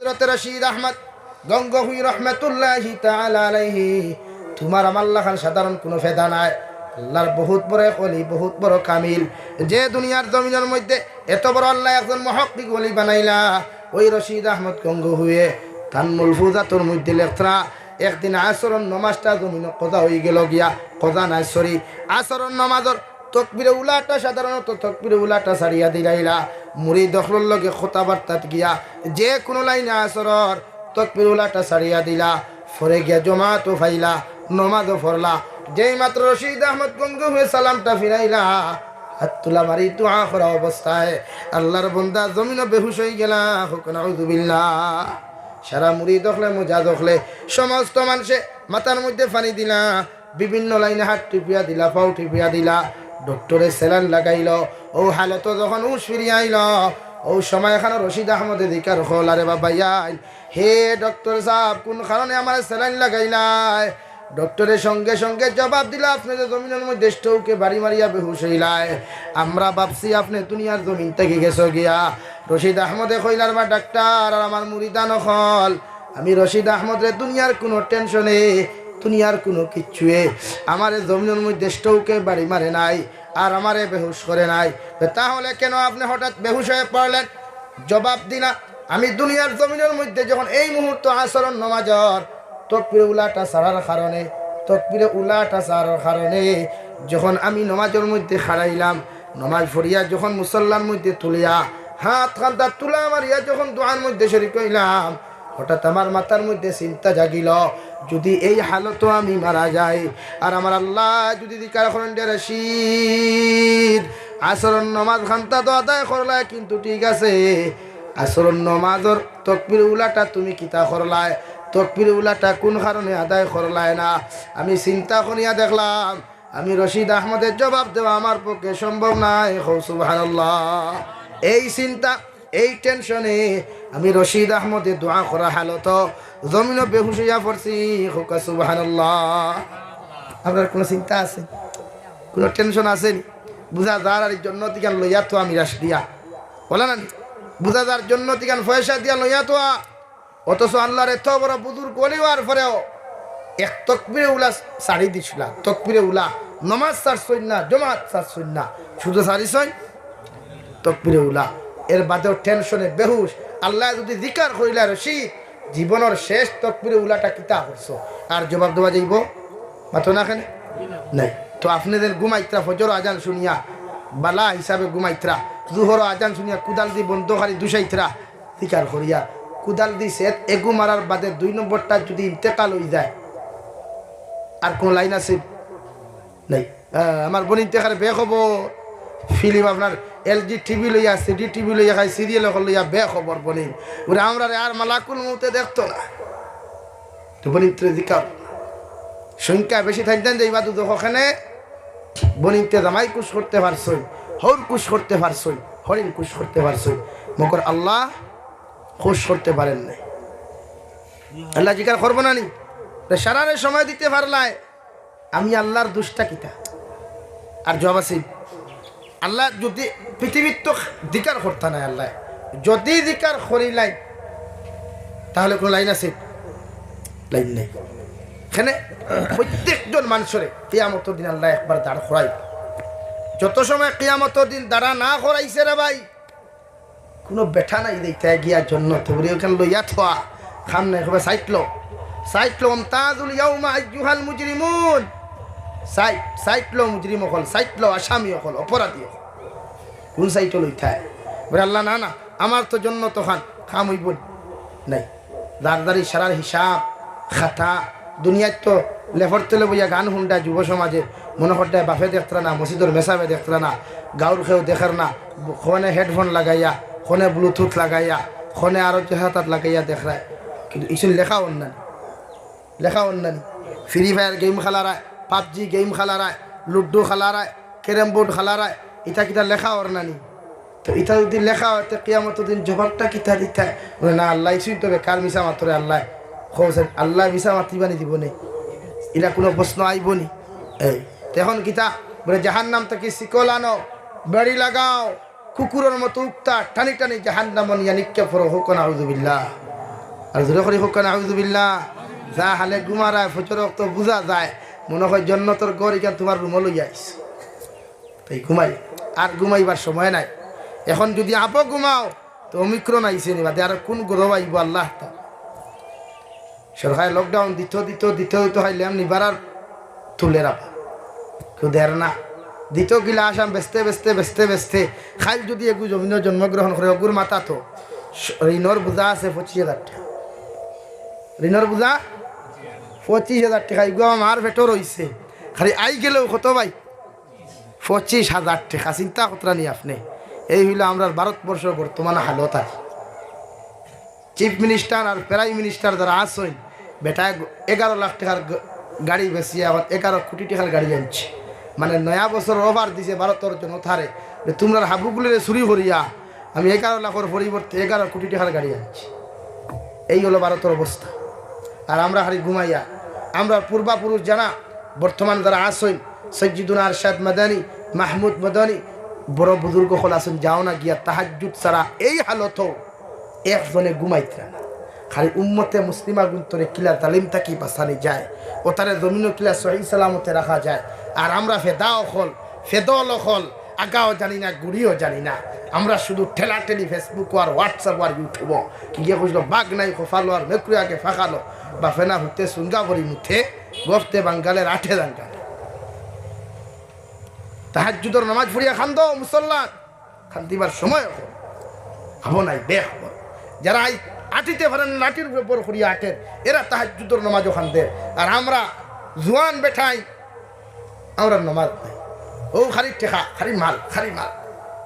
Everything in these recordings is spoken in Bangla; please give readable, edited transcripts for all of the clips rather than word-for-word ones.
হযরত রশিদ আহমদ গঙ্গোহী রহমাতুল্লাহি তাআলা আলাইহি তোমার আমার লাখান সাধারণ কোনো ফেদা নাই। আল্লাহর বহুত বড় ওলি, বহুত বড় কামিল, যে দুনিয়ার জমিনের মধ্যে এত বড় আল্লাহ একজন মুহাক্কিক ওলি বানাইলা। ওই রশিদ আহমদ গঙ্গোহীয়ে তান মুলফুজাতুর মধ্যে লেখরা একদিন আসরন নমাজটা জমিন কজা হয়ে গেল গিয়া, কজা নাই সরি আসরন নমাজর তকবিরে উলাটা সাধারণত তকবিরে উলাটা সারিয়া দিলাইলা মুড়ি দখলর লগে খোতাবার্তাত গিয়া যে কোনো লাইনে আসরর তকবির উলাটা সারিয়া দিলা, ফরে গিয়া জমাতো ফাইলা, নমাজও ফরলা। যেই মাত্র রশিদ আহমদ গঙ্গোহী সালামটা ফিরাইলা, হাত তুলা মারি দুআ করা অবস্থায় আল্লাহর বান্দা জমিনে বেহুশ হয়ে গেলা। হুক নাউযুবিল্লাহ। সারা মুড়ি দখলে মোজা দখলে সমস্ত মানুষে মাথার মধ্যে পানি দিলা, বিভিন্ন লাইনে হাত টিপিয়া দিলা, পাও টিপিয়া দিলা, ডক্টরে সেলাইন লাগাইল। ও হালত যখন উস ফিরিয়ে আইল, ও সময় এখানে রশিদ আহমদের দিকার হল, আরে বাবা ইয়াই হে ডক্টর সাহেব কোন কারণে আমার সেলাইন লাগাইলাই? ডক্টরের সঙ্গে সঙ্গে জবাব দিলা, আপনি যে জমিনের মধ্যে স্টোকে বাড়ি মারিয়া বেহুশ হইলাই, আমরা ভাবছি আপনি দুনিয়ার জমিন থেকে গেছো গিয়া। রশিদ আহমদে কইলার বা ডাক্তার আর আমার মুরিদান হল, আমি রশিদ আহমদের দুনিয়ার কোনো টেনশনে, দুনিয়ার কোনো কিচ্ছুয়ে আমার জমিনের মধ্যে স্টোকে বাড়ি মারে নাই আর আমারে বেহুশ করে নাই। তাহলে কেন আপনি হঠাৎ বেহুশ হয়ে পড়লেন? জবাব দিলা, আমি দুনিয়ার জমিনের মধ্যে যখন এই মুহূর্ত আসরন নমাজর তকবিরে উলাটা সারার কারণে, তকবিরে উলাটা সারার কারণে যখন আমি নমাজের মধ্যে খাড়াইলাম, নমাজ পড়িয়া যখন মুসল্লার মধ্যে তুলিয়া হাত খান্তা তুলা মারিয়া যখন দোয়ার মধ্যে শরীক হইলাম, হঠাৎ আমার মাথার মধ্যে চিন্তা জাগিল, যদি এই হালত আমি মারা যাই আর আমার আল্লাহ যদি দিকার করেন রশিদ আসরন নমাজ খান্তা তো আদায় করলায়, কিন্তু ঠিক আছে আসরন নমাজর তকবির উলাটা তুমি কিতা করলায়, তকবির উলাটা কোন কারণে আদায় করলায় না? আমি চিন্তা করিয়া দেখলাম আমি রশিদ আহমদের জবাব দেওয়া আমার পক্ষে সম্ভব নাই। সুবহানাল্লাহ। এই চিন্তা এই টেনশনে আমি রশিদ আহমদের দোয়া করা হালত জমিন বেহুশ হইয়া পড়ছি। সুবহানাল্লাহ। আপনার কোনো চিন্তা আছে, কোনো টেনশন আছেনি? বুঝা যার আর জন্য তিকান লইয়া তো আমি রাশ দিয়া বলে না, বুঝা যার জন্য তিকান পয়সা দিয়া লইয়া তো, অথচ আল্লাহর এত বড় বুজুর্গ হওয়ার পরেও এক তকবিরে উলা সারি দিছিলা, তকবিরে উলা নমাজ ছাড়ছই না, জমাত ছাড়ছই না, শুধু সারিছই তকবিরে উলা। এর বাদেও টেনশনে বেহুশ। আল্লাহ যদি জিকার করিলা রশিদ জীবনের শেষ তকবিরে উলাটা কিতা করছো, আর জবাব দেওয়া যাইব মাত্র না কেন নাই? তো আপনাদের ঘুমাইত্রা ফজর আজান শুনিয়া বালা হিসাবে ঘুমাইত্রা, জুহর আজান শুনিয়া কুদাল দি বন্ধ খালি দুসাইত্রা জিকার করিয়া কুদাল দিছে এগু মারার বাদে 2 নম্বরটা যদি ইন্তেকাল হয়ে যায় আর কোন লাইন আছে নাই? আমার বোন ইন্তেকালে বে খবর, ফিল্ম আপনার এলজি টিভি লইয়া সিডি টিভি লইয়া খাই সিরিয়াল লইয়া বে খবর বনিন ওরা আমরা আর মালাকুল মউতে দেখতো না। তো বনিত্রে দিকার সংখ্যা বেশি থাকতেন যে ইবাদত ওখানে বনিতে জামাই কুশ করতে পারছই, হর কুশ করতে পারছই, হরিণ কুশ করতে পারছই, মকর আল্লাহ খুশ করতে পারেন নাই। আল্লাহ জিকার করবো না নি? সারারে সময় দিতে পারলাই আমি আল্লাহর দুষ্টা কিতা? আর জবাব আছে আল্লাহ যদি পৃথিবীর তো দিকার করতে নাই, আল্লাহ যদি দিকার করিলাই তাহলে কোনো লাইন আছে? লাইন নেই। এখানে প্রত্যেকজন মানুষের কিয়ামতের দিন আল্লাহ একবার দাঁড় করাই। যত সময় কিয়ামতের দিন দাঁড়া না করাইছে রে ভাই, কোনো বেঠা নাই দেখতে গিয়ার জন্য তোরে ওখানে লইয়া থা খাম নাই হবে সাইটলো সাইটলো তাজুল ইয়াউমা আইয়ুহাল মুজরিমুন, সাইটলো মুজরিম হল, সাইটলো আসামি হল, অপরাধী হল, কোন সাইটও লইথায় বলে আল্লাহ না না আমার তো জন্য তো খাম হইব নাই। দারদারি সারার হিসাব খাতা দুনিয়ায় তো লেফর তেলে বইয়া গান হুন্ডা যুব সমাজে মনে করতে বাফে দেখতরা না, মসজিদর মেসাবে দেখতরা না, গাঁর খেয়েও দেখার না, ফোনে হেডফোন লাগাইয়া, ফোনে ব্লুটুথ লাগাইয়া, ফোনে আরো হাতাত লাগাইয়া দেখায়, কিন্তু ইসুন লেখা অন্যান্য, লেখা অন্যান্য ফ্রি ফায়ার গেম খেলারায়, পাবজি গেম খেলারায়, লুডো খেলারায়, ক্যারেম বোর্ড খেলারায়, ইটা কিতা লেখা অর্নানি। তো ইটা যদি লেখা হয় তো কিয়ামতের দিন জবাবটা কিতা দিতে বলে না আল্লাহ ইসুই তবে কার মিশা মাত্রে আল্লাহ খোঁজেন, আল্লাহ মিশা মাতৃবানি দিব নে, এটা কোনো প্রশ্ন আইব নি? এই তখন কিতা বলে জাহান্নাম থেকে শিকল আনো, বেড়ি লাগাও, কুকুরের মতো উক্তা টানি টানি জাহান্নাম নিয়া নিক্ষেপ করো, হোক নাউযুবিল্লাহ। আর জোরে করে হোক না আউযুবিল্লাহ। যা হালে ঘুমারায় ফজর ওয়াক্ত বুঝা যায় মনে হয় জন্নতর গড় ইকান তোমার রুমে লইয়া আইস, তাই ঘুমাই। আর ঘুমাইবার সময় নাই। এখন যদি আপো ঘুমাও তো অমিক্রণ আইসে নিবা, আর কোন গরব আইব আল্লাহ। সরকার লকডাউন দিত হাইলে আমি নিবার তুলে রাখা কেউ দের না দিত গিলা আসাম বেচতে খাইল যদি এগু জমিন জন্মগ্রহণ করে অগুর মাথা তো ঋণর বোঝা আছে 25,000 টাকা। ঋণর বোঝা 25,000 টাকা। এগুলো আমার ভেটর রয়েছে খালি আই গেলেও কত ভাই 25,000 টাকা। চিন্তা কতটা নি আপনি। এই হইল আমরা ভারতবর্ষের বর্তমান হালত। আর চিফ মিনিস্টার আর প্রাইম মিনিস্টার যারা আসেন বেটা 11 লাখ টাকার গাড়ি বেশিয়ে আবার 11 কোটি টাকার গাড়ি আনছে। মানে নয়া বছর ওভার দিছে ভারতের জন্য থারে তোমরা হাবুগুলিরে চুরি করিয়া আমি 11 লাখের পরিবর্তে 11 কোটি টাকার গাড়ি আনছি। এই হলো ভারতের অবস্থা। আর আমরা হারি ঘুমাইয়া আমরা পূর্বাপুরুষ জানা বর্তমান যারা আসেন সৈয়দুনা আরশাদ মাদানী, মাহমুদ মাদানী বড় বুজুর্গ হল আসেন, যাও না গিয়া তাহাজ্জুদ ছাড়া এই হালত একজনে ঘুমাইতরা না। খালি উম্মতে মুসলিমা গুন্তরে কিলা তালিম থাকি বাঁচানি যায়, ও তারে জমিনও কিলা সহি সালামতে রাখা যায়। আর আমরা ফেদল হল আগাও জানি না গুড়িও জানি না। আমরা শুধু ঠেলাঠেলি ফেসবুক আর হোয়াটসঅ্যাপ আর ইউটিউব গিয়ে বুঝলো বাঘ নাই খোফালো আর মেকুরি আগে ফাঁকালো বা ফেনা হুতে সুঙ্গা ভরি মুথে গফতে বাঙ্গালের 8 দাঙ্গা। তাহাজ্জুদের নামাজ পড়িয়া খান্দ মুসল্লান খান্দিবার সময় হবো নাই বে হবো। যারা আটিতে পারেন লাঠির উপর করিয়া আটের এরা তাহাজ্জুদের নামাজও খান্দে। আর আমরা জোয়ান বেঠাই আমরা নামাজ নাই। ও খালি টেকা খালি মাল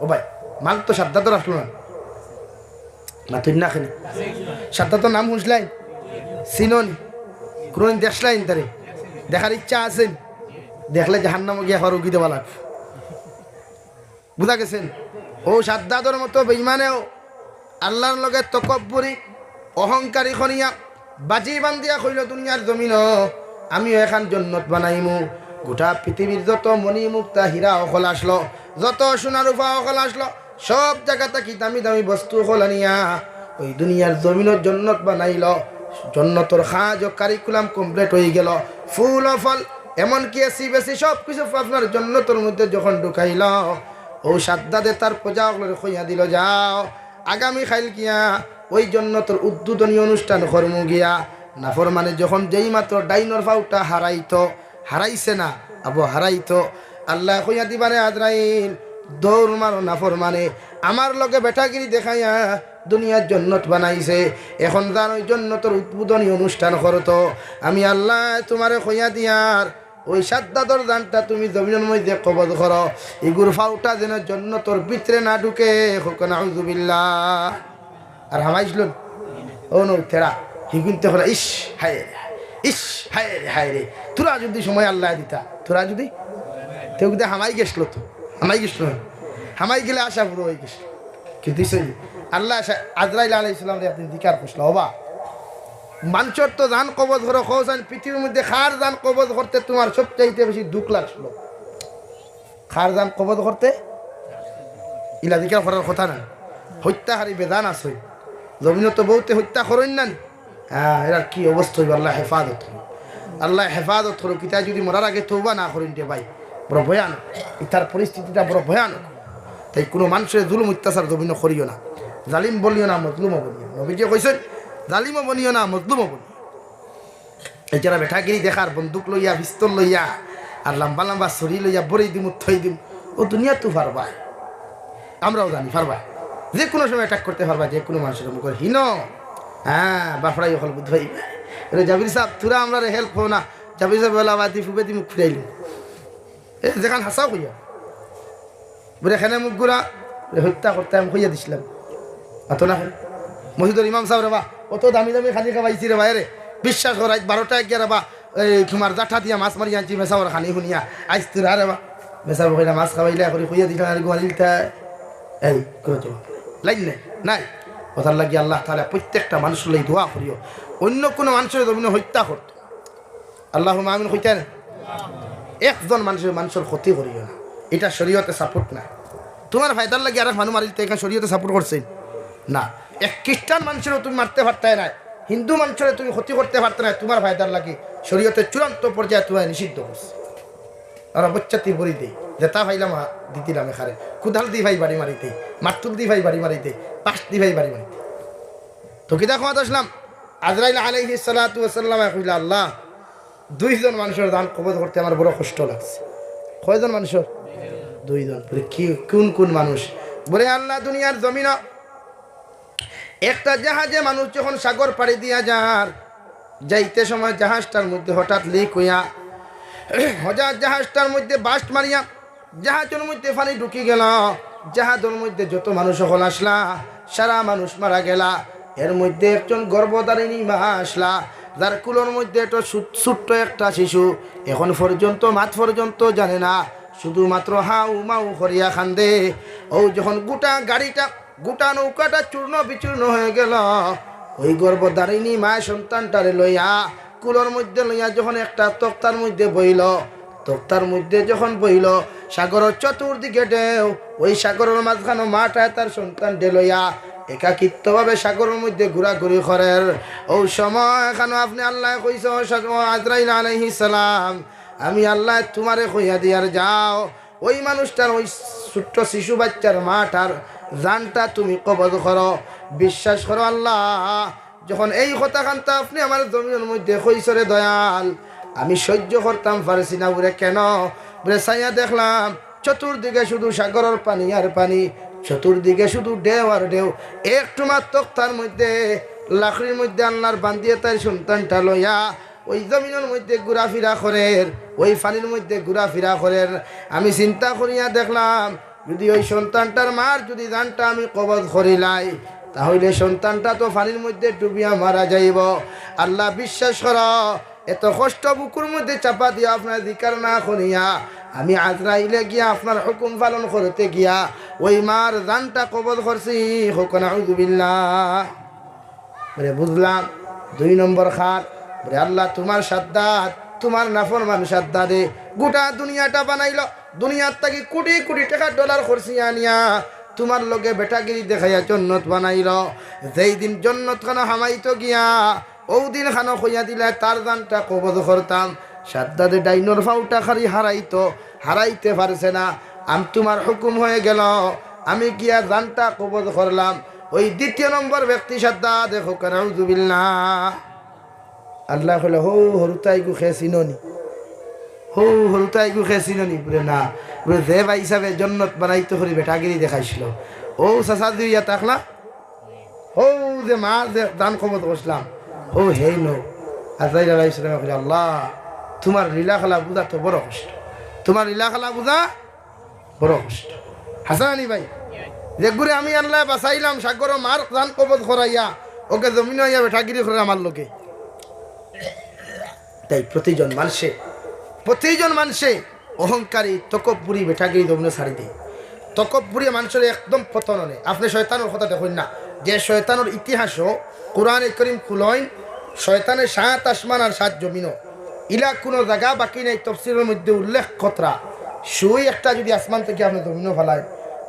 ও ভাই মাল তো সাদ্দাতর আসলো না তুই না খালি সাদ্দাতর নাম শুনছিলেন চিননি কোনদিন দেখলাইন তারে দেখার ইচ্ছা আছেন? দেখলে জাহান্নামে গিয়ে হওয়ার উগি দেওয়া লাগবে। বুঝা গেছেন? ও সাদ্দাতর মতো বেঈমানেও আল্লাহর লগে তকব্বুরি অহংকারী খনিয়া বাজি বান্দিয়া কইল দুনিয়ার জমিন আমিও এখন জন্নত বানাইমু। গোটা পৃথিবীর যত মণি মুক্তা হীরা অকল আসলো, যত সোনা রূপা অকল আসলো, সব জায়গা থেকে দামি দামি বস্তু অকল আনিয়া ওই দুনিয়ার জমিনের জন্নত বানাইল। জন্নতর কাজ ও কারিকুলাম কমপ্লিট হয়ে গেল। ফুল ও ফল এমনকি এসি বেশি সব কিছু আপনার জন্নতর মধ্যে যখন ঢুকাইল ও সাদ্দাদে তার প্রজা কইয়া দিল যাও আগামী খাইল গিয়া ওই জন্নতর উদ্বোধনী অনুষ্ঠান কর্ম গিয়া। নাফর মানে যখন যেই মাত্র ডাইনর ফাউটা হারাইছে না আবু হারাইতো আল্লাহ কইয়া দিবারে আজরাইল দৌড় মারো নাফর মানে আমার লগে বেটাগিরি দেখাইয়া দুনিয়ার জন্নত বানাইছে। এখন যান ওই জন্নতর উদ্বোধনী অনুষ্ঠান করতো আমি আল্লাহ তোমারে কইয়া দিয়ার ওই সাদ্দাতর দানটা তুমি জমিনের মধ্যে কবজ করো। ইগুর ফাউটা যেন জন্নতর ভিতরে না ঢুকে নাউযুবিল্লাহ। আর হামাইছিল ও নো তেরা হিগুনতে হলো ইস হায় রে তোরা যদি সময় আল্লাহ দিতা তোরা যদি কেউ কিন্তু হামাই গেছিল হামাই গেলে আশা পুরো হয়ে গেছিল। কিন্তু আল্লাহ আজরাইল আলাইহিস সালাম আপনি দিকার করছিল হবা মানুষের তো জান কবজ করো খোঁজান পৃথিবীর মধ্যে খার জান কবজ করতে তোমার সবচাইতে বেশি দুঃখ লাগছিল। খার জান কবজ করতে ইলা দিকার করার কথা না। হত্যাহারী বেদান আছে জমিনে তো বহুতে হত্যা করেন না। হ্যাঁ এরা কি অবস্থা হইব আল্লাহ হেফাজত করো কিতা যদি মরার আগে তওবা না করেন রে ভাই বড় ভয়ানক। ইতার পরিস্থিতিটা বড় ভয়ানক। তাই কোনো মানুষের জুলুম অত্যাচার জমিনে করিও না, জালিম বলিও না, মজলুমও বলিও না। নবীজি কইছেন জালিমও বনিও না, মজলুমও বলিও। এই যারা বেঠাগিরি দেখার বন্দুক লইয়া পিস্তল লইয়া আর লম্বা লম্বা ছড়ি লইয়া বড়ই দিম থই দিম ও দুনিয়া তো পারবা, আমরাও জানি পারবা, যে কোনো সময় অ্যাটাক করতে পারবা যে কোনো মানুষের মুখের হীন। হ্যাঁ বাপড়াই হল বুধ ভাই এটা জাবির সাহেব তোরা আমরা হেল্প হো না। জাবির সাহেব বলা বাদি ফুবে দি মুখ ফিরাইল এ যেখান হাসাও হইয়া বলে এখানে মুখ গুড়া হত্যা করতে আমি হইয়া দিছিলাম অত না মসজিদের ইমাম সাহেব রে বা অত দামি দামি খানি খাবাইছি রে ভাই রে বিশ্বাস করাই 12টা 11 বা এই তোমার জাঠা দিয়া মাছ মারি আনছি মেসাওয়ার খানি শুনিয়া আইস তোরা রে বা মেসাব কইলা মাছ খাবাইলে করে হইয়া দিছিলাম আর গোয়ালিলটা এই করে জবাব লাইন নাই কথার লাগি আল্লাহ তাআলা প্রত্যেকটা মানুষের লাগি দোয়া করিও অন্য কোনো মানুষের জমিনে হত্যা করতো আল্লাহুম্মা আমিন কইতেন একজন মানুষের ক্ষতি করিও না। এটা শরীয়তে সাপোর্ট না। তোমার ফায়দার লাগি আর মানুষ মারিতে এখানে শরীয়তে সাপোর্ট করছেন না। এক খ্রিস্টান মানুষেরও তুমি মারতে পারতে না, হিন্দু মানুষের তুমি ক্ষতি করতে পারতে না, তোমার ফায়দার লাগে শরীয়তের চূড়ান্ত পর্যায়ে তোমার নিষিদ্ধ করছে। আমরা বচ্চাতি বলি দিই যেটা ভাইলাম দিতিলাম এখানে কুদাল দি ভাই বাড়ি মারিতে, মাতুল দি ভাই বাড়ি মারিতে, পাশ দি ভাই বাড়ি মারিতে। তো কিতা ক্ষমতা আসলাম আজরাইল আলাইহিস সালাতু ওয়াস সালাম কইলা আল্লাহ 2 জন মানুষের দান কবজ করতে আমার বড় কষ্ট লাগছে। কয়জন মানুষের? 2 জন। কি কোন মানুষ? বলে আল্লাহ দুনিয়ার জমিন একটা জাহাজে মানুষ যখন সাগর পাড়ি দিয়া যাইতে সময় জাহাজটার মধ্যে হঠাৎ লিক হইয়া জাহাজটার মধ্যে বাস্ট মারিয়া জাহাজের মধ্যে পানি ঢুকি গেল। জাহাজের মধ্যে যত মানুষ সকল আসলা সারা মানুষ মারা গেলা। এর মধ্যে একজন গর্ভধারিণী মা আসলা, যার কুলোর মধ্যে একটা ছোট্ট একটা শিশু, এখন পর্যন্ত মাত পর্যন্ত জানে না, শুধুমাত্র হাউ মাউ করিয়া খান্দে। ও যখন গোটা গাড়িটা গোটা নৌকাটা চূর্ণ বিচূর্ণ হয়ে গেল, ওই গর্ভধারিণী মা সন্তানটারে লইয়া কুলোর মধ্যে লইয়া যখন একটা তক্তার মধ্যে বইল, তক্তার মধ্যে যখন বইল সাগরের চতুর্দিকে ঢেউ, ওই সাগরের মাঝখানে মাটায় তার সন্তান লইয়া একাকিত্বভাবে সাগরের মধ্যে ঘোরাঘুরি করেন। ওই সময় এখানে আপনি আল্লাহ কইস আজরাইল আলাইহিস সালাম আমি আল্লাহ তোমারে কইয়া দিয়ার যাও ওই মানুষটার ওই ছোট্ট শিশু বাচ্চার মাটার জানটা তুমি কবজ করো। বিশ্বাস করো আল্লাহ যখন এই কথাখানটা আপনি আমার জমিনের মধ্যে কইসরে দয়াল, আমি সহ্য করতাম পারছি না। বলে কেন? বলে সাইয়া দেখলাম চতুর্দিকে শুধু সাগরের পানি আর পানি, চতুর্দিকে শুধু ঢেউ আর ঢেউ। একটু মাত্র তার মধ্যে লাকড়ির মধ্যে আল্লাহর বান্ধিয়ে তার সন্তানটা লইয়া ওই জমিনের মধ্যে ঘোরাফেরা করেন, ওই পানির মধ্যে ঘোরাফেরা করেন। আমি চিন্তা করিয়া দেখলাম যদি ওই সন্তানটার মার যদি জানটা আমি কবজ করিলাই, তাহলে সন্তানটা তো পানির মধ্যে ডুবিয়া মারা যাইব। আল্লাহ বিশ্বাস কর এত কষ্ট বুকুর মধ্যে চাপা দিয়া আপনার জিকার না করিয়া আমি আজরাইলে গিয়া আপনার হুকুম পালন করতে গিয়া ওই মার জানটা কবজ করছি। হোক নাউযু বিল্লাহ। বলে বুঝলাম 2 নম্বর খার। বলে আল্লাহ তোমার সাদ্দাত, তোমার নাফরমান সাদ্দাদে গোটা দুনিয়াটা বানাইল, দুনিয়ার থেকে কোটি কোটি টাকা ডলার খরচি আনিয়া তোমার লগে বেটাগিরি দেখাইয়া জন্নত বানাইল। যেই দিন জন্নত খানো হামাইতো গিয়া ও দিন খানো কইয়া দিলে তার জানটা কবজ করতাম। সাদ্দাদে ডাইনোর ফাউটা খারি হারাইতে পারছে না। আমি তোমার হুকুম হয়ে গেল, আমি গিয়া জানটা কবজ করলাম। ওই 2 নম্বর ব্যক্তি সাদ্দাদ দেখো নাউযু বিল্লাহ। আল্লাহ কইলে হো হরুতাই গু খেছিননি, হো হরুতাই গু খেছিননি। বলে না, বলে যে ভাই হিসাবে জন্নত বানাইতে করি বেটাগিরি দেখাইছিল ও চাচা দিয়া তাকলা ও যে মা যে দান কবজ করছিলাম ও হেই নো। আজরাইল আলাইহিস সালাম কইলে আল্লাহ তোমার লীলা খেলা বুঝা তো বড় কষ্ট, তোমার লীলা খেলা বুঝা বড় কষ্ট। হাসান আলী ভাই যে ঘুরে আমি আল্লাহ বাঁচাইলাম সাগর মার দান কবজ করাইয়া ওকে জমিন হইয়া বেটাগিরি করে আমার লোকে। তাই প্রতিজন মানুষে অহংকারী তকব্বুরি বেটাগিরি দমনে ছাড়ি দেয়। তকব্বুরি মানুষের একদম পতন নেই। আপনি শয়তানের কথা দেখুন না, যে শয়তানের ইতিহাসও কোরআনে করিম খুলইন শয়তানের 7 আসমান আর 7 জমিনও ইলা কোনো জায়গা বাকি নেই। তফসিরের মধ্যে উল্লেখ কতরা সুই একটা যদি আসমান থেকে আপনি জমিনও ফেলায়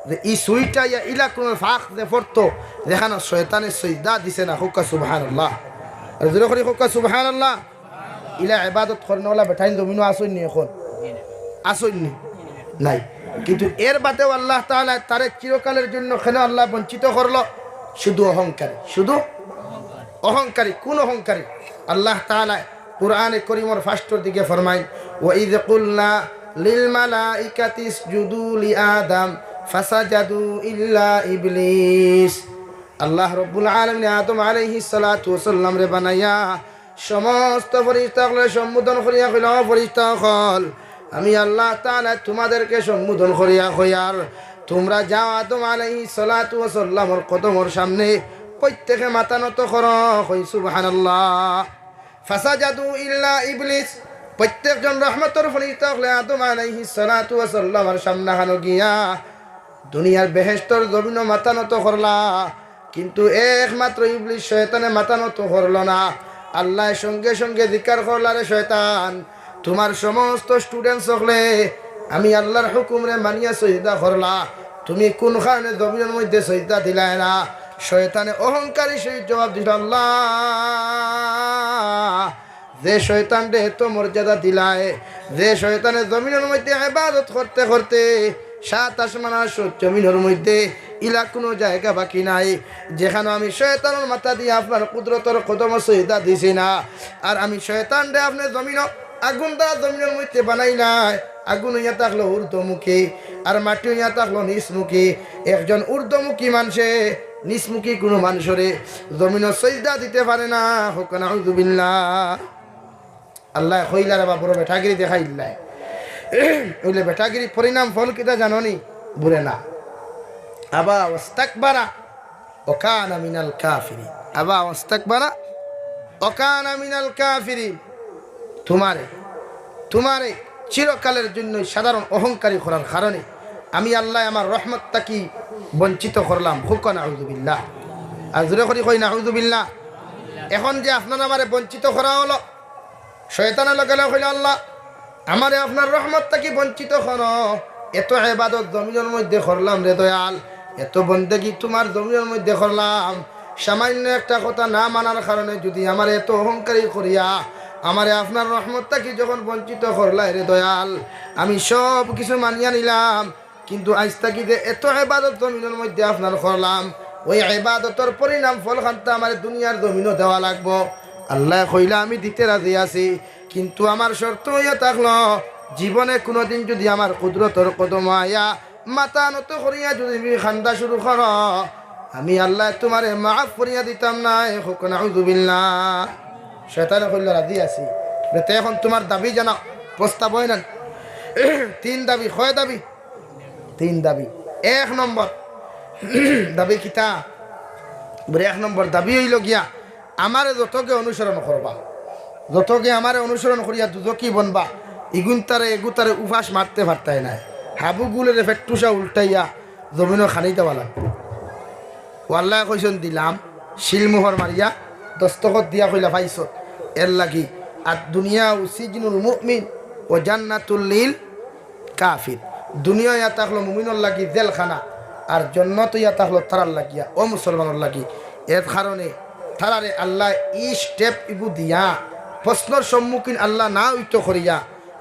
যে এই সুইটা ইলা কোনো ফাঁক যে পড়তো যেখানে শয়তানের সজদা দিছে না। হুক্কা সুবহানাল্লাহ, আর জোরে করে হুক্কা সুবহানাল্লাহ। ইলা ইবাদত করনেওয়ালা বেঠাইন জমিনও আসেননি, এখন আসেননি নাই। কিন্তু এর বাদেও আল্লাহ তাআলা তারে চিরকালের জন্য কেন আল্লাহ বঞ্চিত করলো? শুধু অহংকারী। কোন অহংকারী? আল্লাহ তাআলা কুরআনে কারীমের ফার্স্টের দিকে ফরমায় ওয়া ইয কুলনা লিল মালাইকাতি ইসজুদু লি আদম ফাসাজাদু ইল্লা ইবলিস। আল্লাহ রাব্বুল আলামিন আদম আলাইহিস সালাতু ওয়াস সালাম রে বানাইয়া সমস্ত ফেরেশতাগণে সম্বোধন করিয়া কইল, ফেরেশতা হল আমি আল্লাহ তাআলা তোমাদেরকে সম্বোধন করিয়া কইয়ার তোমরা যাও আদম আলাইহিস সালাতু ওয়াস সালামের কদমের সামনে প্রত্যেকে মাথা নত করো। কই সুবহানাল্লাহ। ফাসাজাদু ইল্লা ইবলিস, প্রত্যেকজন রহমতের ফেরেশতা হলে আদম আলাইহিস সালাতু ওয়াস সালামের সামনে হানো গিয়া দুনিয়ার বেহেশতর জমিনও মাথা নত করলা, কিন্তু একমাত্র ইবলিস শয়তানে মাথা নত করলো না। আল্লাহ সঙ্গে সঙ্গে জিকার করলা, রে শয়তান তোমার সমস্ত স্টুডেন্টস হলে আমি আল্লাহর হুকুমরে মানিয়া সজদা করলা, তুমি কোন কারণে জমিনের মধ্যে সজদা দিলাই না? শয়তানে অহংকারী সেই জবাব দিল, আল্লাহ যে শয়তানরে এত মর্যাদা দিলায়, যে শয়তানের জমিনের মধ্যে ইবাদত করতে করতে 7 আসমান আর 7 জমিনের মধ্যে ইলা কোনো জায়গা বাকি নাই যেখানে আমি শয়তানের মাথা দিয়ে আপনার কুদরতর কদম সজদা দিছি না। আর আমি শয়তানরে আপনার জমিন আগুন দ্বারা জমিনের মধ্যে বানাই নাই। আগুন হইয়া থাকলো ঊর্ধ্বমুখী আর মাটি হইয়া থাকলো নিচমুখী। একজন ঊর্ধ্বমুখী মানুষে নিচমুখী কোনো মানুষরে জমিনের সজদা দিতে পারে না। হোক নাউযুবিল্লাহ। আল্লাহ কইলার বা বড় বেঠাগিরি দেখাইল্লায় ওইলে বেঠাগিরি পরিণাম ফল কিতা জাননি বুড়ে না। আবা ওয়াস্তাকবারা ওয়াকানা মিনাল কাফিরিন। আবা ওয়াস্তাকবারা ওয়াকানা মিনাল কাফিরিন। তোমারে চিরকালের জন্য সাধারণ অহংকারী করার কারণে আমি আল্লাহ আমার রহমতটা কি বঞ্চিত করলাম। হুক নাউযুবিল্লাহ। আর জোরে করি কই নাউযুবিল্লাহ। এখন যে আপনার আমারে বঞ্চিত করা হলো, শয়তানের লগে কইল আল্লাহ আমারে আপনার রহমতটা কি বঞ্চিত করো। এত ইবাদত জমিনের মধ্যে করলাম রে দয়াল, এত বন্দেগী তোমার জমিনের মধ্যে করলাম, সামান্য একটা কথা না মানার কারণে যদি আমার এত অহংকারী করিয়া আমারে আপনার রহমতটা কি যখন বঞ্চিত করলাই রে দয়াল, আমি সব কিছু মানিয়া নিলাম, কিন্তু আজ থাকি যে এত ইবাদত জমিনের মধ্যে আপনার করলাম, ওই ইবাদতের পরিণাম ফল খান্তা আমার দুনিয়ার জমিনও দেওয়া লাগবো। আল্লাহ কইলা আমি দিতে রাজি আছি, কিন্তু আমার শর্ত হইয়া থাকলো জীবনে কোনোদিন যদি আমার কুদরতর কদম আয়া মাথা নত করিয়া যদি খান্দা শুরু কর, আমি আল্লাহ তোমারে মাফ করিয়া দিতাম না। হোক নাউযুবিল্লাহ। শয়তানে কইল রাজি আছি। তো এখন তোমার দাবি জানাও, প্রস্তাব হয় না। 3 দাবি। হয় দাবি 3 দাবি। 1 নম্বর দাবি কিতা বলে 1 নম্বর দাবি হইল গিয়া আমারে যতকে অনুসরণ করবা, যতকে আমারে অনুসরণ করিয়া দুজকি বনবা, এগুতারে উপাস মারতে পারতাই নাই। হাবুগুলের ফেট্টুসা উল্টাইয়া জমিনও খানি দেওয়া লাগবে। ওয়াল্লাহ কইসন দিলাম শিলমোহর মারিয়া দস্তখত দিয়া কইলা পাইছত এর লাগি। আর দুনিয়া সিজনুল মুমিন ও জান্নাতুল লিল কাফির। দুনিয়া ইয়া থাকলো মুমিনের লাগি জেলখানা, আর জান্নাত ইয়া থাকলো তারার লাগিয়া ও মুসলমানের লাগি। এর কারণে তারারে আল্লাহ স্টেপ ইগু দিয়া প্রশ্নর সম্মুখীন আল্লাহ না উইতো করিয়া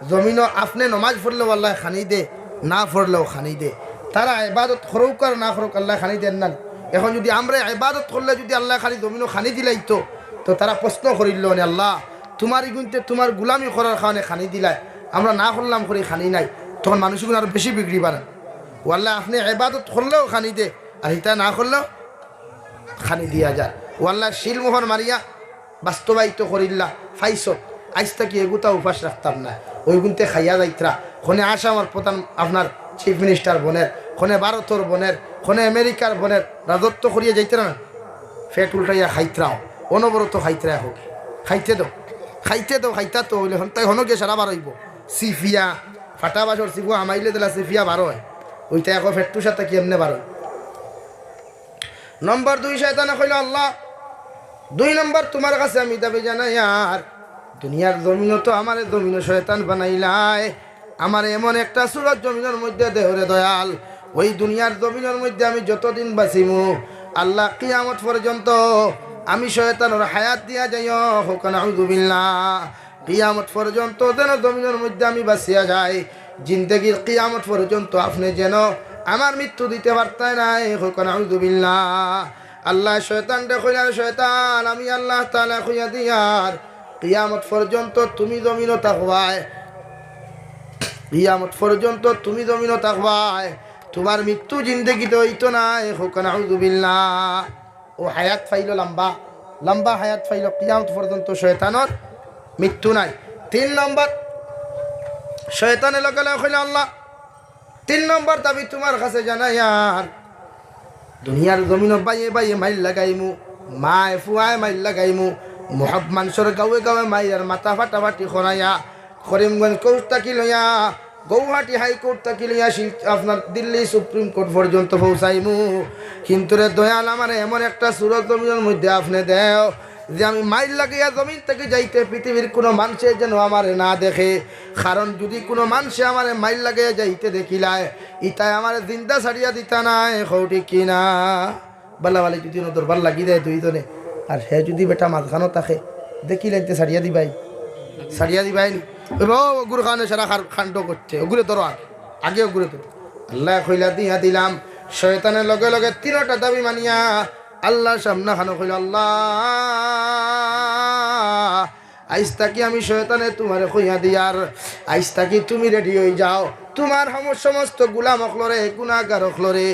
জমিনও আপনি নমাজ পড়লেও আল্লাহ খানি দে, না পড়লেও খানি দে। তারা ইবাদত করুক আর না করুক আল্লাহ খানি দেন না। এখন যদি আমরা ইবাদত করলে যদি আল্লাহ খালি জমিনও খানি দিলাইতো, তো তারা প্রশ্ন করিল আল্লাহ তোমার ইগুনতে তোমার গুলামি করার কারণে খানি দিলাই, আমরা না করলাম করে খানি নাই, তখন মানুষগুলো আরো বেশি বিগড়ি পারেন। ও আল্লাহ আপনি ইবাদত করলেও খানি দে, আর হিতা না করলেও খানি দিয়া যায়। ও আল্লাহ শিলমোহর মারিয়া বাস্তবায়িত করিল্লা ফাইসত। আজ থেকে এগুতা উপাস রাখতাম না, ওই গুনতে খাইয়া যাইত্রা। খনে আসামের প্রধান আপনার চিফ মিনিস্টার বোনের, খনে ভারতর বোনের, খনে আমেরিকার বোনের রাজত্ব করিয়া যাইতে না, ফেট উল্টাইয়া খাইত্রাও অনবরত খাইত্রা হোক। খাইতে দো খাইতা তো হইলে হন তাই হন গিয়ে সারা বার হইব। সিফিয়া ফাটা বাসর সিফু আমাইলে দিলা সিফিয়া বার হয়, ওইটা এখন ফেট্টুর সাথে কি এমনি বার হয়। নম্বর 2 শয়তানে কইল আল্লাহ 2 নম্বর তোমার কাছে আমি দাবি জানাই, আর দুনিয়ার জমিন তো আমার জমিন শয়তান বানাইলাই, আমার এমন একটা সুরত জমিনের মধ্যে দেহরে দয়াল, ওই দুনিয়ার জমিনের মধ্যে আমি যতদিন বাঁচিমু আল্লাহ কিয়ামত পর্যন্ত আমি শয়তানের হায়াত দিয়া যাইও। হোক নাউযুবিল্লাহ। কিয়ামত পর্যন্ত যেন জমিনের মধ্যে আমি বাঁচিয়া যাই, জিন্দগির কিয়ামত পর্যন্ত আপনি যেন আমার মৃত্যু দিতে পারতেন নাই। হোক নাউযুবিল্লাহ। আল্লাহ শয়তান দেখলার শয়তান আমি আল্লাহ তাআলা কইয়া দিয়ার কিয়ামত পর্যন্ত তুমি জমিনও থাকবায়, কিয়ামত পর্যন্ত তুমি জমিনও থাকবায়, তোমার মৃত্যু জিন্দগিতে হইতো নাই। হোক নাউযুবিল্লাহ। ও হায়াত ফাইল লম্বা লম্বা হায়াত ফাইল, কিয়ামত পর্যন্ত শয়তানের মৃত্যু নাই। 3 নম্বর শয়তানের লগে কইলা আল্লাহ 3 নম্বর দাবি তোমার কাছে জানাই, আর দুনিয়ার জমিন বাইয়ে বাইয়ে মাইল লাগাইমু, মায় ফুয়ায় মাইল লাগাইমু, মানুষের গাঁৱে গাঁৱে মাইয়ার মাথা ফাটাফাটি খরাইয়া করিমগঞ্জ কোর্ট তাকি লইয়া গৌহাটি হাইকোর্ট তাকি লইয়া আপনার দিল্লি সুপ্রিম কোর্ট পর্যন্ত পৌঁছাইমু। কিন্তু রে দয়াল আমার এমন একটা সুরত জমিনের মধ্যে আপনি দেও যে আমি মাইল লাগাইয়া জমিন থেকে যাইতে পৃথিবীর কোনো মানুষের যেন আমার না দেখে। কারণ যদি কোনো মানুষে আমার মাইল লাগাইয়া যাইতে দেখিলায় ইতাই আমার জিন্দা ছাড়িয়া দিতা নাই। হৌটি কিনা বালা বালি যদি দরবার লাগি দেয় 2 জনে, আর সে যদি বেটা মাঝখানো থাকে দেখিলে ছাড়িয়া দিবাই সারিয়া দিবাইনি ওগুলো খানে সারা খান্ড করছে ওগুলো ধরো আগে ওগুলো ধরো আল্লাহ কইলা দিয়া দিলাম শয়তানের লগে লগে তিনটা দাবি মানিয়া আল্লাহ সামনা খানো কইল আল্লাহ আইস তাকি আমি শয়তানে তোমার কইয়া দিয়ার আইস তাকি তুমি রেডি হয়ে যাও তোমার সমস্ত গুলাম অখলরে গুনাহগার অখলরে